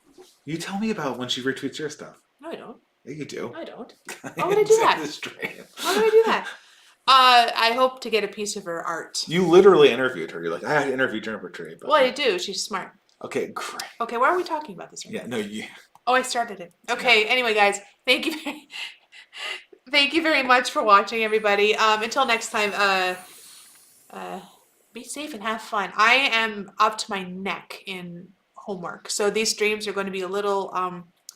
You tell me about when she retweets your stuff. No, I don't. Yeah, you do. No, I don't. Why would I do that? Why would I do that? I hope to get a piece of her art. You literally interviewed her. You're like, I interviewed Juniper Tree. But Well, I do. She's smart. okay, great. Okay, why are we talking about this right Yeah, now? no, you. Oh, I started it. Okay, anyway, guys, thank you very much for watching, everybody. Until next time, be safe and have fun. I am up to my neck in homework, so these streams are going to be a little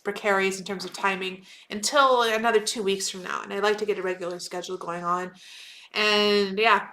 precarious in terms of timing until another 2 weeks from now, and I'd like to get a regular schedule going on. And yeah,